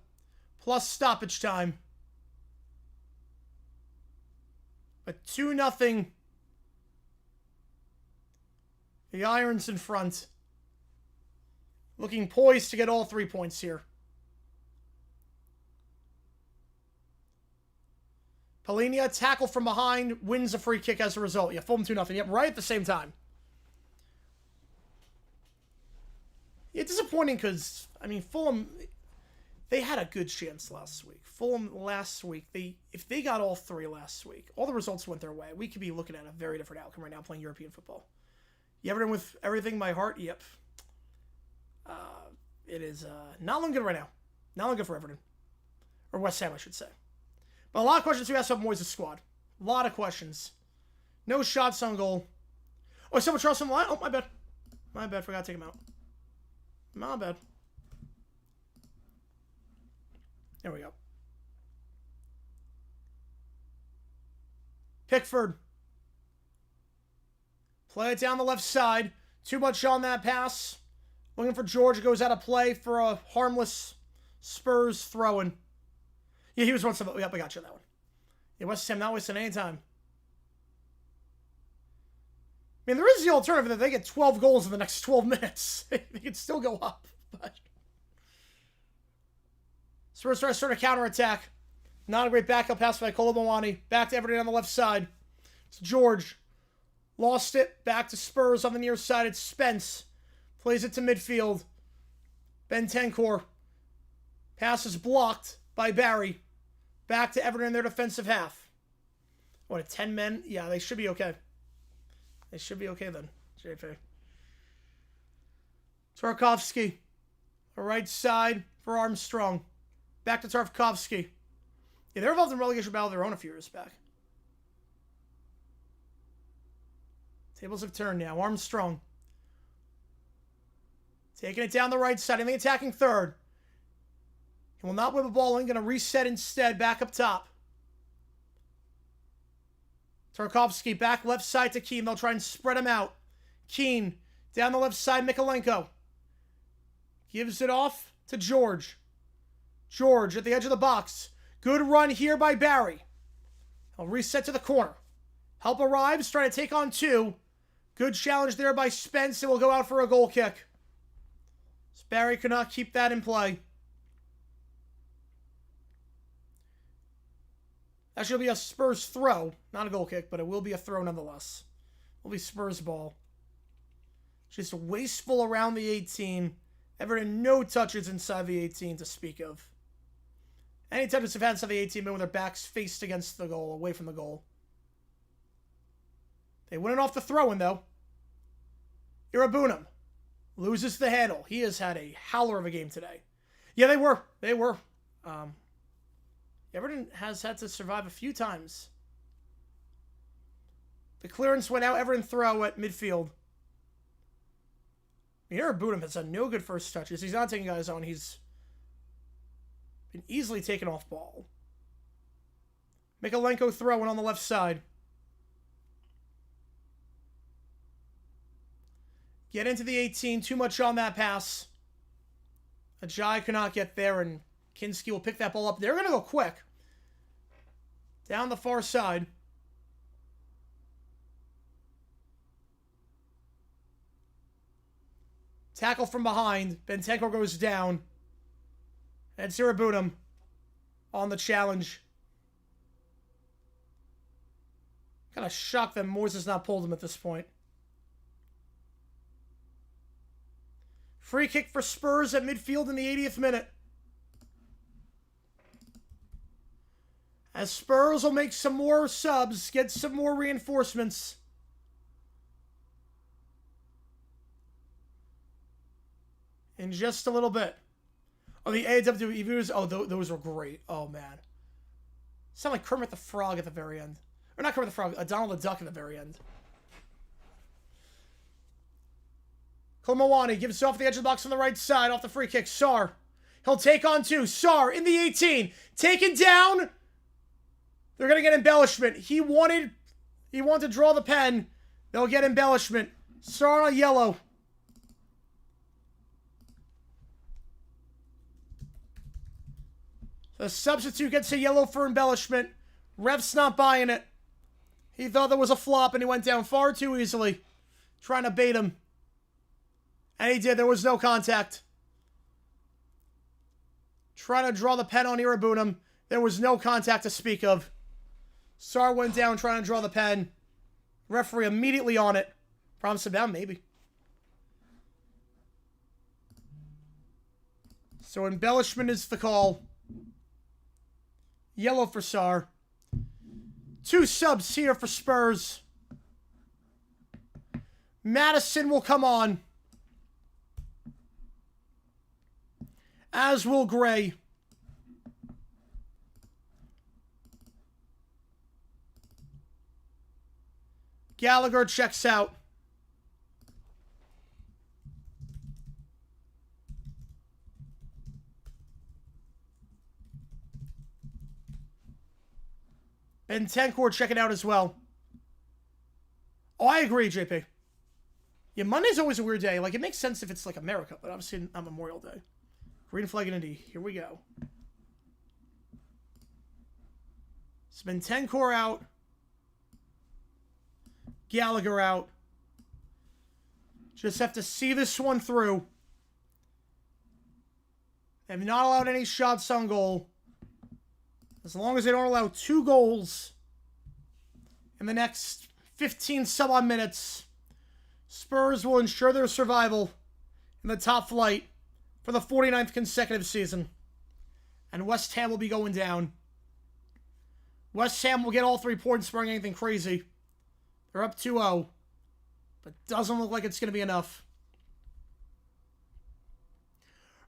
plus stoppage time. But 2-0. The Irons in front. Looking poised to get all 3 points here. Polinia, tackle from behind, wins a free kick as a result. Yeah, Fulham 2-0. Yep, right at the same time. Yeah, disappointing because, I mean, Fulham, they had a good chance last week. Fulham last week, if they got all 3 last week, all the results went their way. We could be looking at a very different outcome right now playing European football. You Everton with everything by heart? Yep. It is not looking good right now. Not looking good for Everton. Or West Ham, I should say. But a lot of questions we asked about Moyes' squad. A lot of questions. No shots on goal. Oh, someone Charles on the line? Oh, my bad. My bad. Forgot to take him out. My bad. There we go. Pickford. Play it down the left side. Too much on that pass. Looking for George. Goes out of play for a harmless Spurs throw-in. Yeah, he was once. Yep, I got you on that one. Yeah, West Ham not wasting any time. I mean, there is the alternative that they get 12 goals in the next 12 minutes. They could still go up. But Spurs try to start a counterattack. Not a great backup pass by Kolomawani. Back to Everton on the left side. It's George. Lost it. Back to Spurs on the near side. It's Spence. Plays it to midfield. Bentancur. Pass is blocked by Barry. Back to Everton in their defensive half. What, a 10 men? Yeah, they should be okay. They should be okay then. JFA. Tarkovsky. The right side for Armstrong. Back to Tarkovsky. Yeah, they're involved in relegation battle of their own a few years back. Tables have turned now. Armstrong. Taking it down the right side in the attacking third. He will not whip a ball in. Going to reset instead. Back up top. Tarkovsky back left side to Keane. They'll try and spread him out. Keane down the left side. Mikolenko gives it off to George. George at the edge of the box. Good run here by Barry. He'll reset to the corner. Help arrives. Trying to take on two. Good challenge there by Spence. It will go out for a goal kick. Barry could not keep that in play. Actually, it'll be a Spurs throw. Not a goal kick, but it will be a throw nonetheless. It will be Spurs ball. Just wasteful around the 18. Everton, no touches inside the 18 to speak of. Any touches have had inside the 18 been with their backs faced against the goal, away from the goal. They win it off the throw-in, though. Irabunam loses the handle. He has had a howler of a game today. Yeah, they were. Everton has had to survive a few times. The clearance went out. Everton throw at midfield. Irabunam has had no good first touches. He's not taking guys on. He's been easily taken off ball. Mikolenko throwing on the left side. Get into the 18. Too much on that pass. Ajay cannot get there, and Kinski will pick that ball up. They're going to go quick. Down the far side. Tackle from behind. Bentancur goes down. And Sirabunam on the challenge. Kind of shocked that Moyes has not pulled him at this point. Free kick for Spurs at midfield in the 80th minute. As Spurs will make some more subs, get some more reinforcements. In just a little bit. Oh, the AWE views. Oh, those were great. Oh, man. Sound like Kermit the Frog at the very end. Or not Kermit the Frog, Donald the Duck at the very end. Kolmawani gives it off the edge of the box on the right side, off the free kick. Sarr. He'll take on two. Sarr in the 18. Taken down. They're going to get embellishment. He wanted to draw the pen. They'll get embellishment. Sarr on a yellow. The substitute gets a yellow for embellishment. Ref's not buying it. He thought there was a flop and he went down far too easily. Trying to bait him. And he did. There was no contact. Trying to draw the pen on Irabunam. There was no contact to speak of. Sarr went down trying to draw the pen. Referee immediately on it. Promised him down, maybe. So embellishment is the call. Yellow for Sarr. Two subs here for Spurs. Madison will come on. As will Gray. Gallagher checks out. Bentancur checking out as well. Oh, I agree, JP. Yeah, Monday's always a weird day. Like, it makes sense if it's like America, but obviously not Memorial Day. Green flag and a D. Here we go. It's Bentancur out. Gallagher out. Just have to see this one through. They have not allowed any shots on goal. As long as they don't allow 2 goals in the next 15 some odd minutes, Spurs will ensure their survival in the top flight for the 49th consecutive season. And West Ham will be going down. West Ham will get all 3 points, barring anything crazy. They're up 2-0. But doesn't look like it's going to be enough.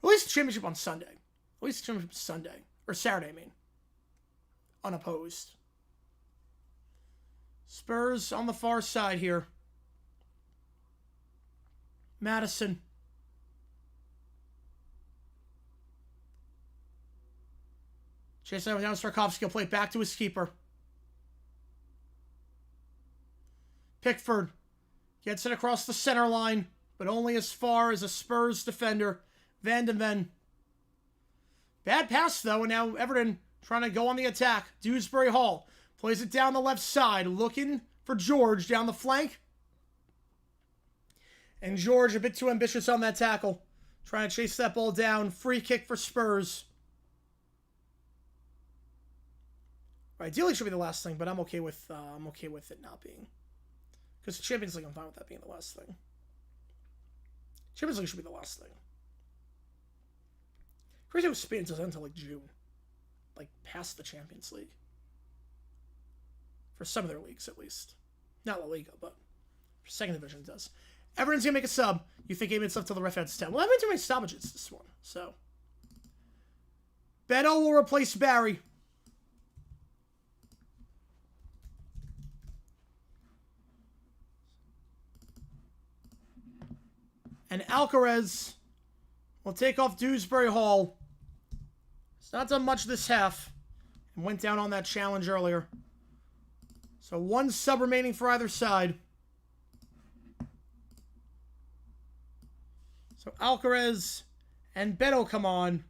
At least the championship on Sunday. At least the championship Sunday. Or Saturday, I mean. Unopposed. Spurs on the far side here. Madison. Chasing down Tarkowski. Will play it back to his keeper. Pickford gets it across the center line, but only as far as a Spurs defender, Van de Ven. Bad pass, though, and now Everton trying to go on the attack. Dewsbury Hall plays it down the left side, looking for George down the flank. And George a bit too ambitious on that tackle. Trying to chase that ball down. Free kick for Spurs. Ideally, it should be the last thing, but I'm okay with it not being. Because Champions League, I'm fine with that being the last thing. Champions League should be the last thing. Crazy how Spain doesn't until like June. Like past the Champions League. For some of their leagues, at least. Not La Liga, but for second division it does. Everton's going to make a sub. You think 8 minutes left till the ref adds 10. Well, I haven't too many stoppages this one, so. Beto will replace Barry. And Alcaraz will take off Dewsbury Hall. It's not done much this half. And went down on that challenge earlier. So 1 sub remaining for either side. So Alcaraz and Beto come on.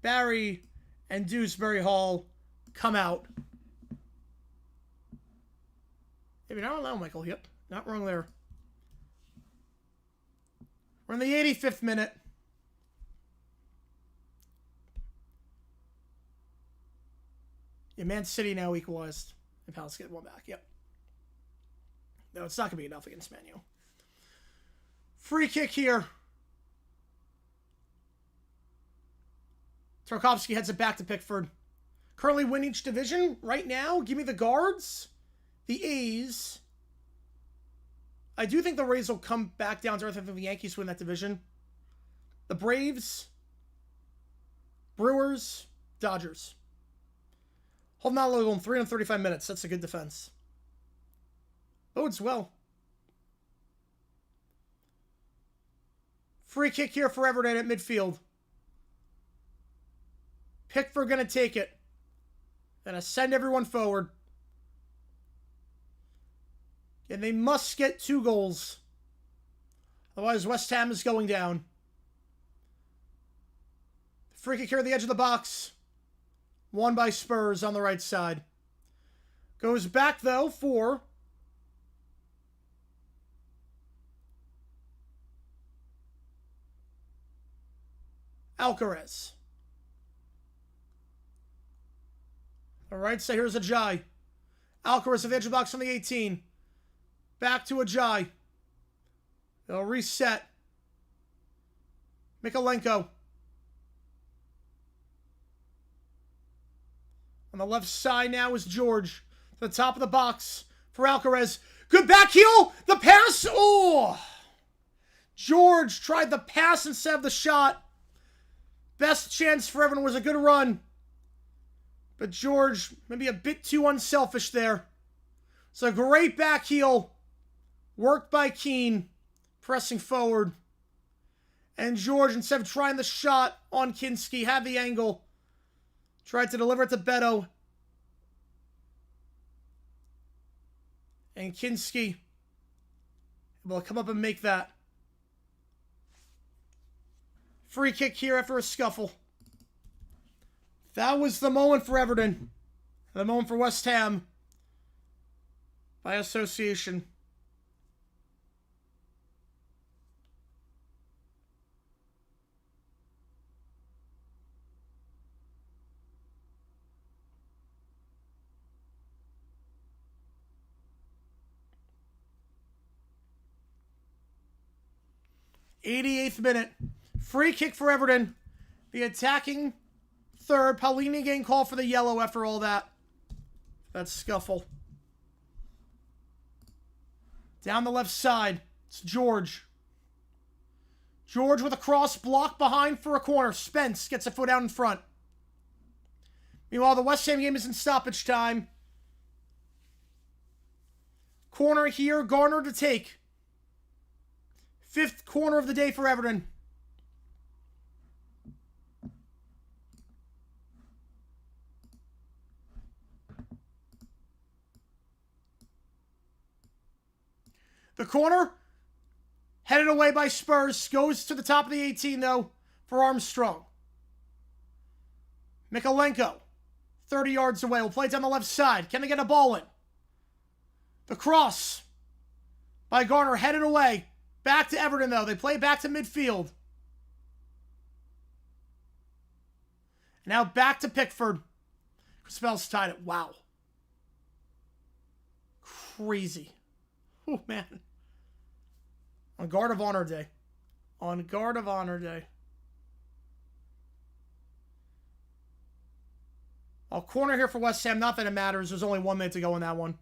Barry and Dewsbury Hall come out. Maybe not allow Michael. Yep, not wrong there. We're in the 85th minute. Yeah, Man City now equalized. And Palace get one back. Yep. No, it's not going to be enough against Man U. Free kick here. Tarkowski heads it back to Pickford. Currently win each division right now. Give me the Guards. The A's. I do think the Rays will come back down to earth if the Yankees win that division. The Braves. Brewers. Dodgers. Holding on a little in 335 minutes. That's a good defense. Bodes well. Free kick here for Everton at midfield. Pickford going to take it. Gonna send everyone forward. And they must get 2 goals. Otherwise, West Ham is going down. Free kick here at the edge of the box. Won by Spurs on the right side. Goes back, though, for Alcaraz. All right, so here's Ajay. Alcaraz at the edge of the box on the 18. Back to Ajay. They'll reset. Mikolenko. On the left side now is George. To the top of the box for Alcaraz. Good back heel. The pass. Oh! George tried the pass instead of the shot. Best chance for Everton was a good run. But George, maybe a bit too unselfish there. It's a great back heel. Worked by Keane. Pressing forward. And George, instead of trying the shot on Kinski, had the angle. Tried to deliver it to Beto. And Kinski will come up and make that. Free kick here after a scuffle. That was the moment for Everton. The moment for West Ham. By association. '88th minute. Free kick for Everton. The attacking third. Paulini getting called for the yellow after all that. That scuffle. Down the left side. It's George. George with a cross block behind for a corner. Spence gets a foot out in front. Meanwhile, the West Ham game is in stoppage time. Corner here. Garner to take. 5th corner of the day for Everton. The corner, headed away by Spurs, goes to the top of the 18, though, for Armstrong. Mikolenko, 30 yards away, will play down the left side. Can they get a ball in? The cross by Garner, headed away. Back to Everton, though. They play back to midfield. Now back to Pickford. Crispell's tied it. Wow. Crazy. Oh, man. On guard of honor day. On guard of honor day. I'll corner here for West Ham. Not that it matters. There's only 1 minute to go in that one.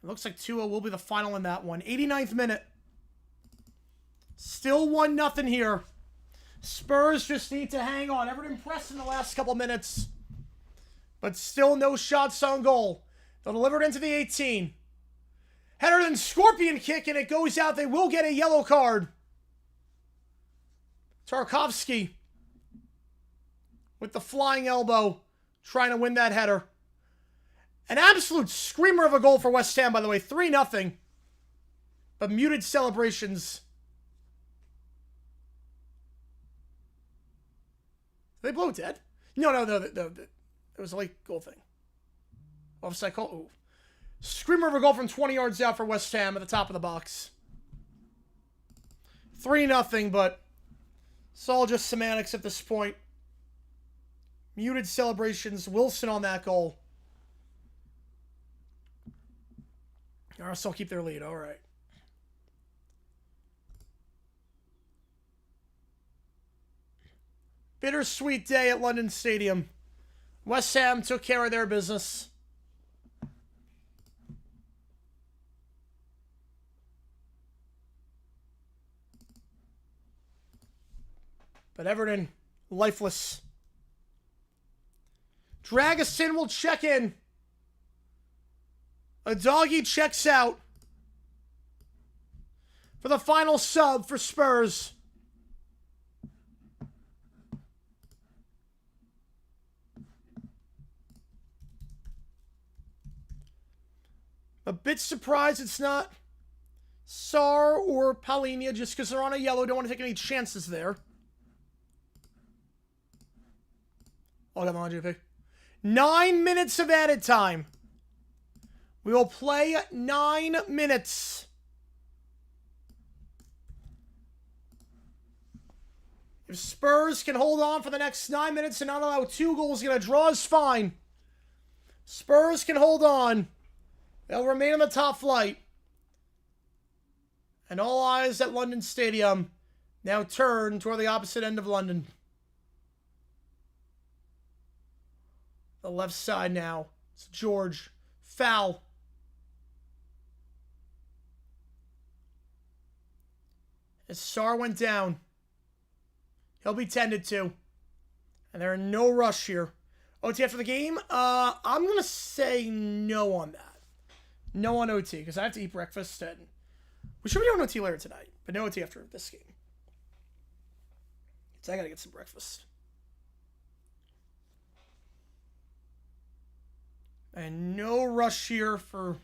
It looks like 2-0 will be the final in that one. 89th minute. Still 1-0 here. Spurs just need to hang on. Everton pressed in the last couple minutes. But still no shots on goal. They'll deliver it into the 18. Header then scorpion kick, and it goes out. They will get a yellow card. Tarkovsky with the flying elbow, trying to win that header. An absolute screamer of a goal for West Ham, by the way. 3-0. But muted celebrations. Did they blow dead? No. It was a late goal thing. Offside call. Ooh. Screamer of a goal from 20 yards out for West Ham at the top of the box. 3-0, but it's all just semantics at this point. Muted celebrations. Wilson on that goal. Arsenal keep their lead. All right. Bittersweet day at London Stadium. West Ham took care of their business. But Everton, lifeless. Dragaston will check in. A doggy checks out for the final sub for Spurs. A bit surprised it's not Sar or Paulinia just because they're on a yellow. Don't want to take any chances there. Oh, come on, GP. 9 minutes of added time. We will play 9 minutes. If Spurs can hold on for the next 9 minutes and not allow 2 goals, going to draw is fine. Spurs can hold on. They'll remain on the top flight. And all eyes at London Stadium now turn toward the opposite end of London. The left side now. It's George. Foul. As Sar went down, he'll be tended to. And they're in no rush here. OT after the game? I'm going to say no on that. No on OT, because I have to eat breakfast. And we should be doing OT later tonight, but no OT after this game. So I got to get some breakfast. And no rush here for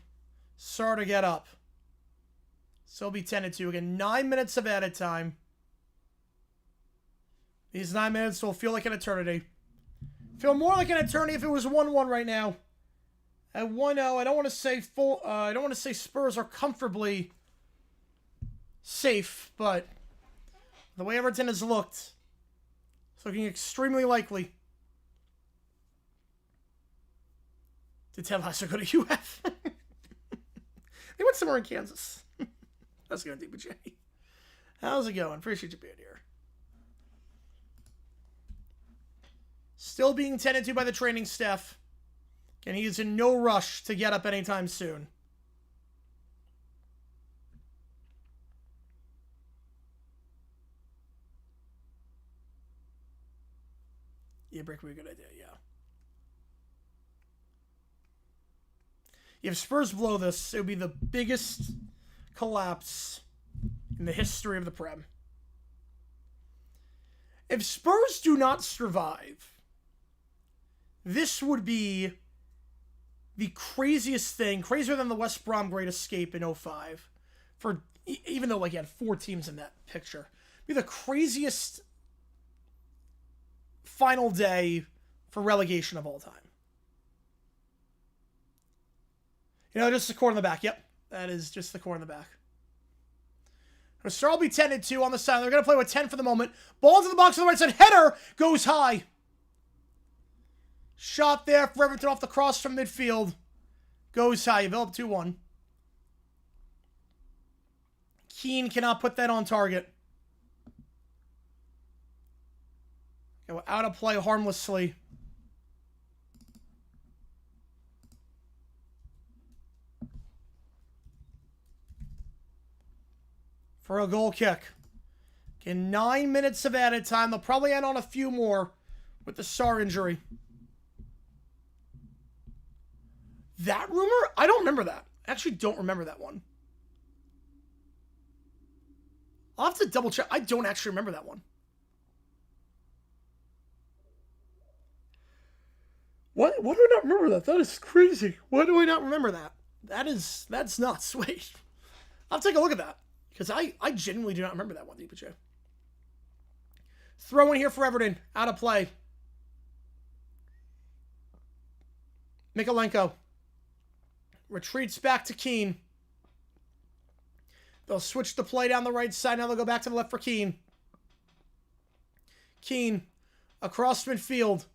Sar to get up. So he'll be tended to. Again, 9 minutes of added time. These 9 minutes will feel like an eternity. Feel more like an eternity if it was 1-1 right now. At 1-0, I don't want to say full. I don't want to say Spurs are comfortably safe, but the way Everton has looked, it's looking extremely likely to Ted Lasso go to UF. They went somewhere in Kansas. That's going to do, Jay. How's it going? Appreciate you being here. Still being tended to by the training staff. And he is in no rush to get up anytime soon. Yeah, break would be a good idea, yeah. If Spurs blow this, it would be the biggest collapse in the history of the Prem. If Spurs do not survive this would be the craziest thing, crazier than the West Brom Great Escape in 05. For even though like you had 4 teams in that picture, be the craziest final day for relegation of all time. You know, just the core in the back. Yep, that is just the core in the back. Star will be 10-2 on the side. They're going to play with 10 for the moment. Ball to the box on the right side. Header goes high. Shot there for Everton off the cross from midfield. Goes high. You've up 2-1. Keane cannot put that on target. Go out of play harmlessly. For a goal kick. In 9 minutes of added time. They'll probably end on a few more with the Sarr injury. That rumor? I don't remember that. I actually don't remember that one. I'll have to double check. I don't actually remember that one. What do I not remember that? That is crazy. Why do I not remember that? That's nuts. Wait. I'll take a look at that. Because I genuinely do not remember that one, DPJ. Throw in here for Everton. Out of play. Mikolenko. Retreats back to Keane. They'll switch the play down the right side. Now they'll go back to the left for Keane. Keane. Across midfield.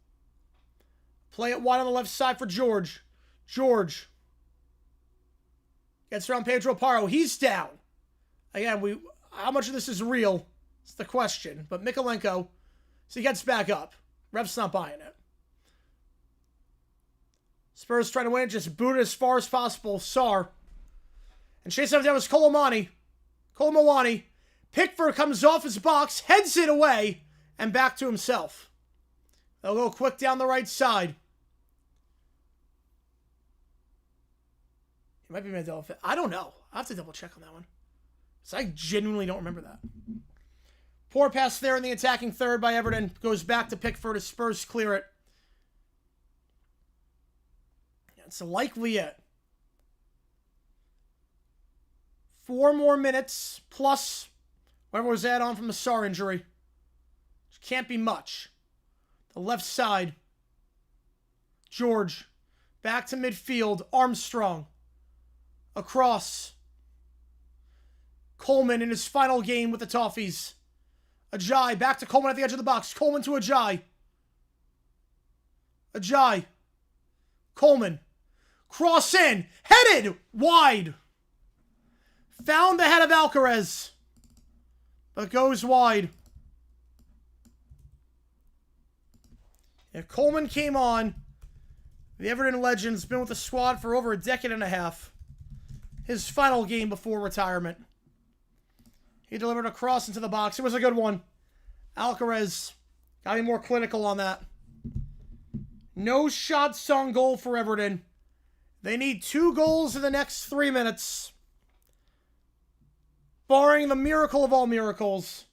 Play it wide on the left side for George. George. Gets around Pedro Parro. He's down. Again, how much of this is real? It's the question. But Mikolenko, so he gets back up. Ref's not buying it. Spurs trying to win it, just boot it as far as possible. Sarr. And chasing him down was Colomani. Pickford comes off his box, heads it away, and back to himself. They'll go quick down the right side. He might be Mandela. I don't know. I'll have to double check on that one. So I genuinely don't remember that. Poor pass there in the attacking third by Everton. Goes back to Pickford as Spurs clear it. That's likely it. 4 more minutes plus whatever was added on from the Sarr injury. Which can't be much. The left side. George. Back to midfield. Armstrong. Across. Coleman in his final game with the Toffees. Ajay back to Coleman at the edge of the box. Coleman to Ajay. Ajay. Coleman. Cross in. Headed. Wide. Found the head of Alcaraz. But goes wide. If Coleman came on, the Everton legend's been with the squad for over a decade and a half. His final game before retirement. He delivered a cross into the box. It was a good one. Alcaraz got to be more clinical on that. No shots on goal for Everton. They need 2 goals in the next 3 minutes. Barring the miracle of all miracles.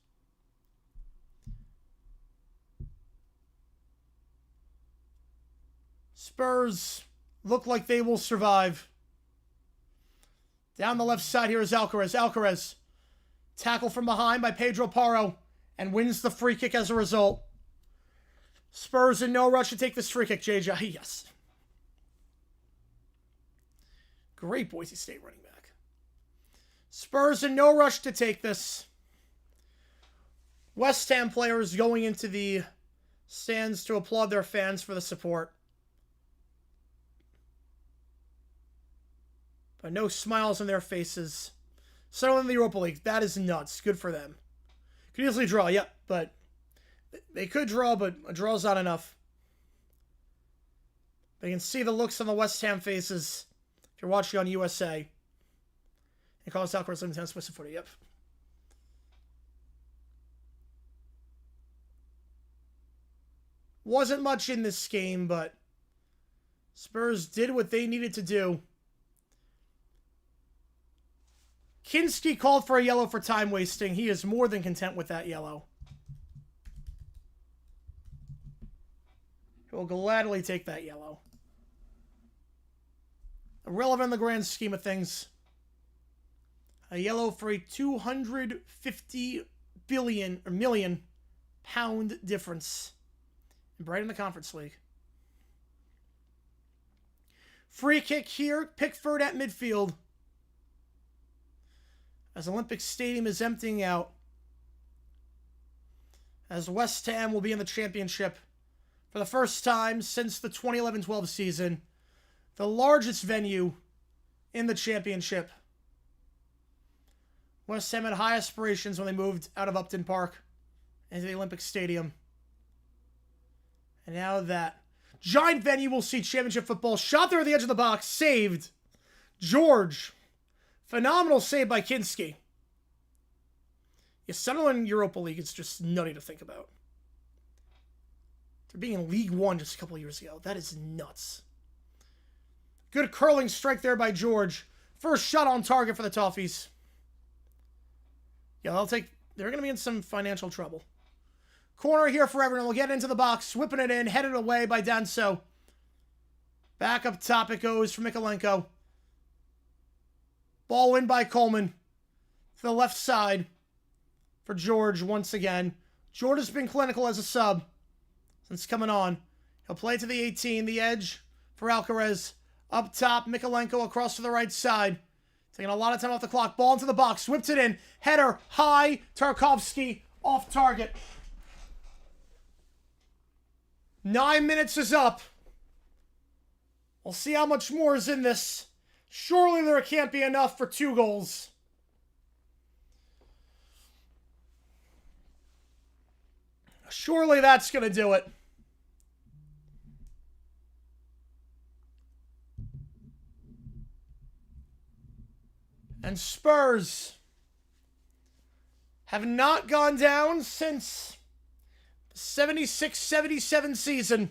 Spurs look like they will survive. Down the left side here is Alcaraz. Alcaraz. Tackle from behind by Pedro Parro. And wins the free kick as a result. Spurs in no rush to take this free kick, JJ. Yes. Great Boise State running back. Spurs in no rush to take this. West Ham players going into the stands to applaud their fans for the support. But no smiles on their faces. So in the Europa League, that is nuts. Good for them. Could easily draw, yep, but they could draw, but a draw's not enough. They can see the looks on the West Ham faces if you're watching on USA. And Carlos Alcaraz living tennis Western footy, yep. Wasn't much in this game, but Spurs did what they needed to do. Kinski called for a yellow for time wasting. He is more than content with that yellow. will gladly take that yellow. Irrelevant in the grand scheme of things. A yellow for a 250 billion or million pound difference. And right in the Conference League. Free kick here. Pickford at midfield. As Olympic Stadium is emptying out. As West Ham will be in the championship for the first time since the 2011-12 season. The largest venue in the championship. West Ham had high aspirations when they moved out of Upton Park into the Olympic Stadium. And now that giant venue will see championship football. Shot there at the edge of the box. Saved. George. Phenomenal save by Kinski. Yeah, Sunderland Europa League is just nutty to think about. They're being in League One just a couple of years ago. That is nuts. Good curling strike there by George. First shot on target for the Toffees. Yeah, they're going to be in some financial trouble. Corner here for Everton. We'll get into the box. Whipping it in. Headed away by Danso. Back up top it goes for Mikolenko. Ball in by Coleman. To the left side for George once again. George has been clinical as a sub since coming on. He'll play to the 18. The edge for Alcaraz. Up top, Mikolenko across to the right side. Taking a lot of time off the clock. Ball into the box. Whipped it in. Header high. Tarkovsky off target. 9 minutes is up. We'll see how much more is in this. Surely there can't be enough for 2 goals. Surely that's going to do it. And Spurs have not gone down since the 76-77 season.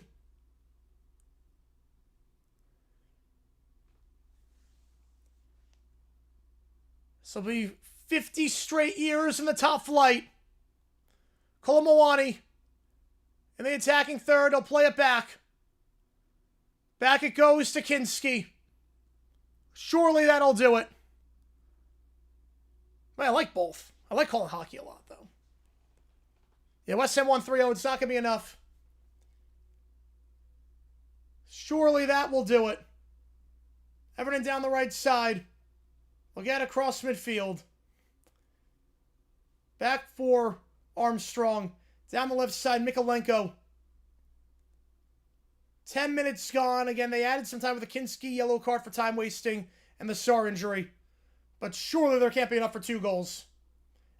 So it'll be 50 straight years in the top flight. Kolomowani in the attacking third. He'll play it back. Back it goes to Kinski. Surely that'll do it. I like both. I like calling hockey a lot, though. Yeah, West Ham won 3-0. It's not going to be enough. Surely that will do it. Everton down the right side. We'll get across midfield. Back for Armstrong. Down the left side, Mikolenko. 10 minutes gone. Again, they added some time with the Kinski yellow card for time wasting and the Sarr injury. But surely there can't be enough for 2 goals.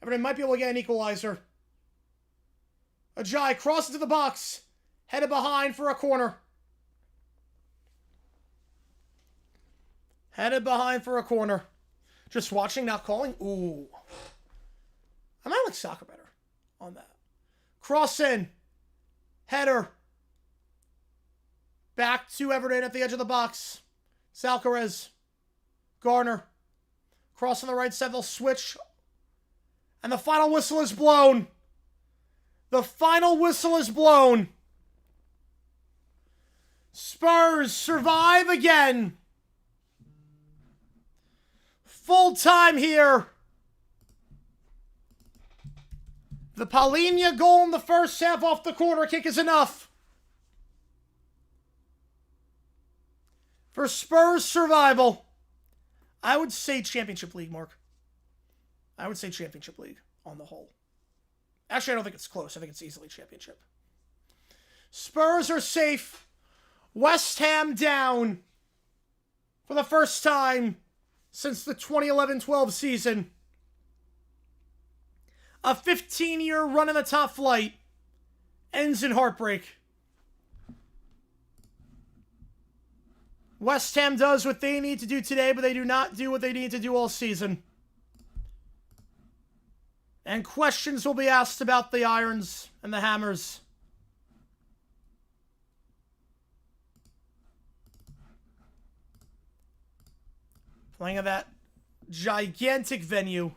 Everton might be able to get an equalizer. Ajay crosses to the box. Headed behind for a corner. Headed behind for a corner. Just watching, not calling. Ooh. I might like soccer better on that. Cross in. Header. Back to Everton at the edge of the box. Alcaraz. Garner. Cross on the right side. They'll switch. And the final whistle is blown. The final whistle is blown. Spurs survive again. Full time here. The Palhinha goal in the first half off the corner kick is enough for Spurs survival. I would say Championship League, Mark. I would say Championship League on the whole. Actually, I don't think it's close. I think it's easily Championship. Spurs are safe. West Ham down for the first time since the 2011-12 season. A 15-year run in the top flight ends in heartbreak. West Ham does what they need to do today, but they do not do what they need to do all season. And questions will be asked about the Irons and the Hammers. Playing at that gigantic venue.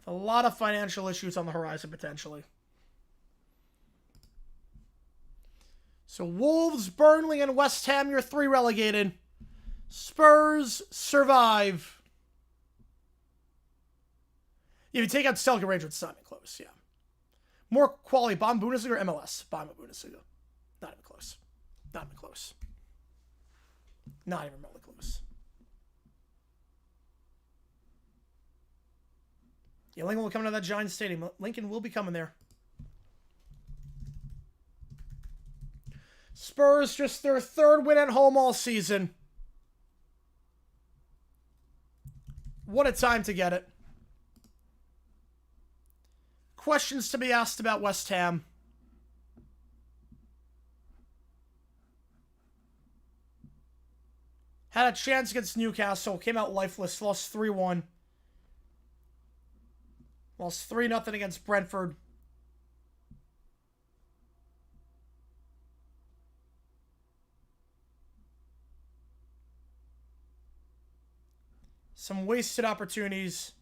A lot of financial issues on the horizon, potentially. So Wolves, Burnley, and West Ham, your 3 relegated. Spurs survive. If you take out Celtic Rangers, it's not even close, yeah. More quality, bottom Bundesliga or MLS? Bottom of Bundesliga. Not even close. Not even close. Not even remotely close. Yeah, Lincoln will come to that Giants Stadium. Lincoln will be coming there. Spurs, just their 3rd win at home all season. What a time to get it. Questions to be asked about West Ham. Had a chance against Newcastle. Came out lifeless. Lost 3-1. Lost 3-0 against Brentford. Some wasted opportunities.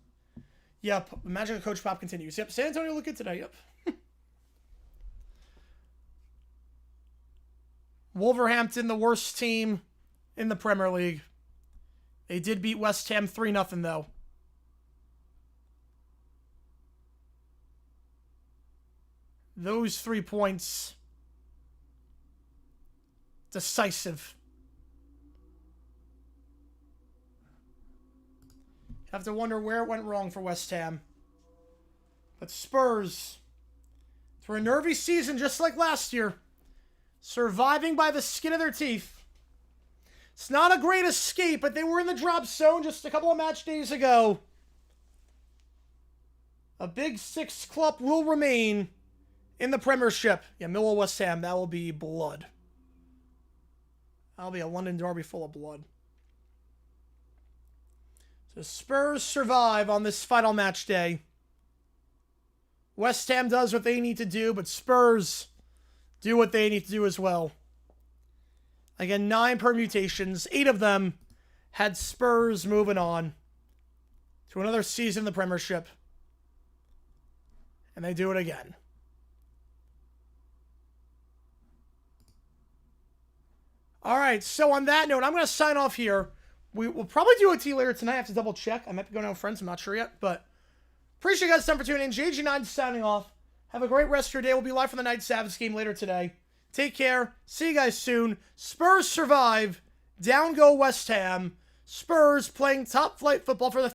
Yep. Imagine Coach Pop continues. Yep. San Antonio look good today. Yep. Wolverhampton, the worst team in the Premier League. They did beat West Ham 3-0 though. Those 3 points. Decisive. Have to wonder where it went wrong for West Ham. But Spurs, through a nervy season just like last year, surviving by the skin of their teeth. It's not a great escape, but they were in the drop zone just a couple of match days ago. A Big 6 club will remain in the Premiership. Yeah, Millwall West Ham, that will be blood. That'll be a London derby full of blood. So Spurs survive on this final match day. West Ham does what they need to do, but Spurs do what they need to do as well. Again, 9 permutations. 8 of them had Spurs moving on to another season in the Premiership. And they do it again. All right, so on that note, I'm going to sign off here. We'll probably do a T later tonight. I have to double check. I might be going out with friends. I'm not sure yet. But appreciate you guys' time for tuning in. JG9 signing off. Have a great rest of your day. We'll be live for the Night Savage game later today. Take care. See you guys soon. Spurs survive. Down go West Ham. Spurs playing top flight football for the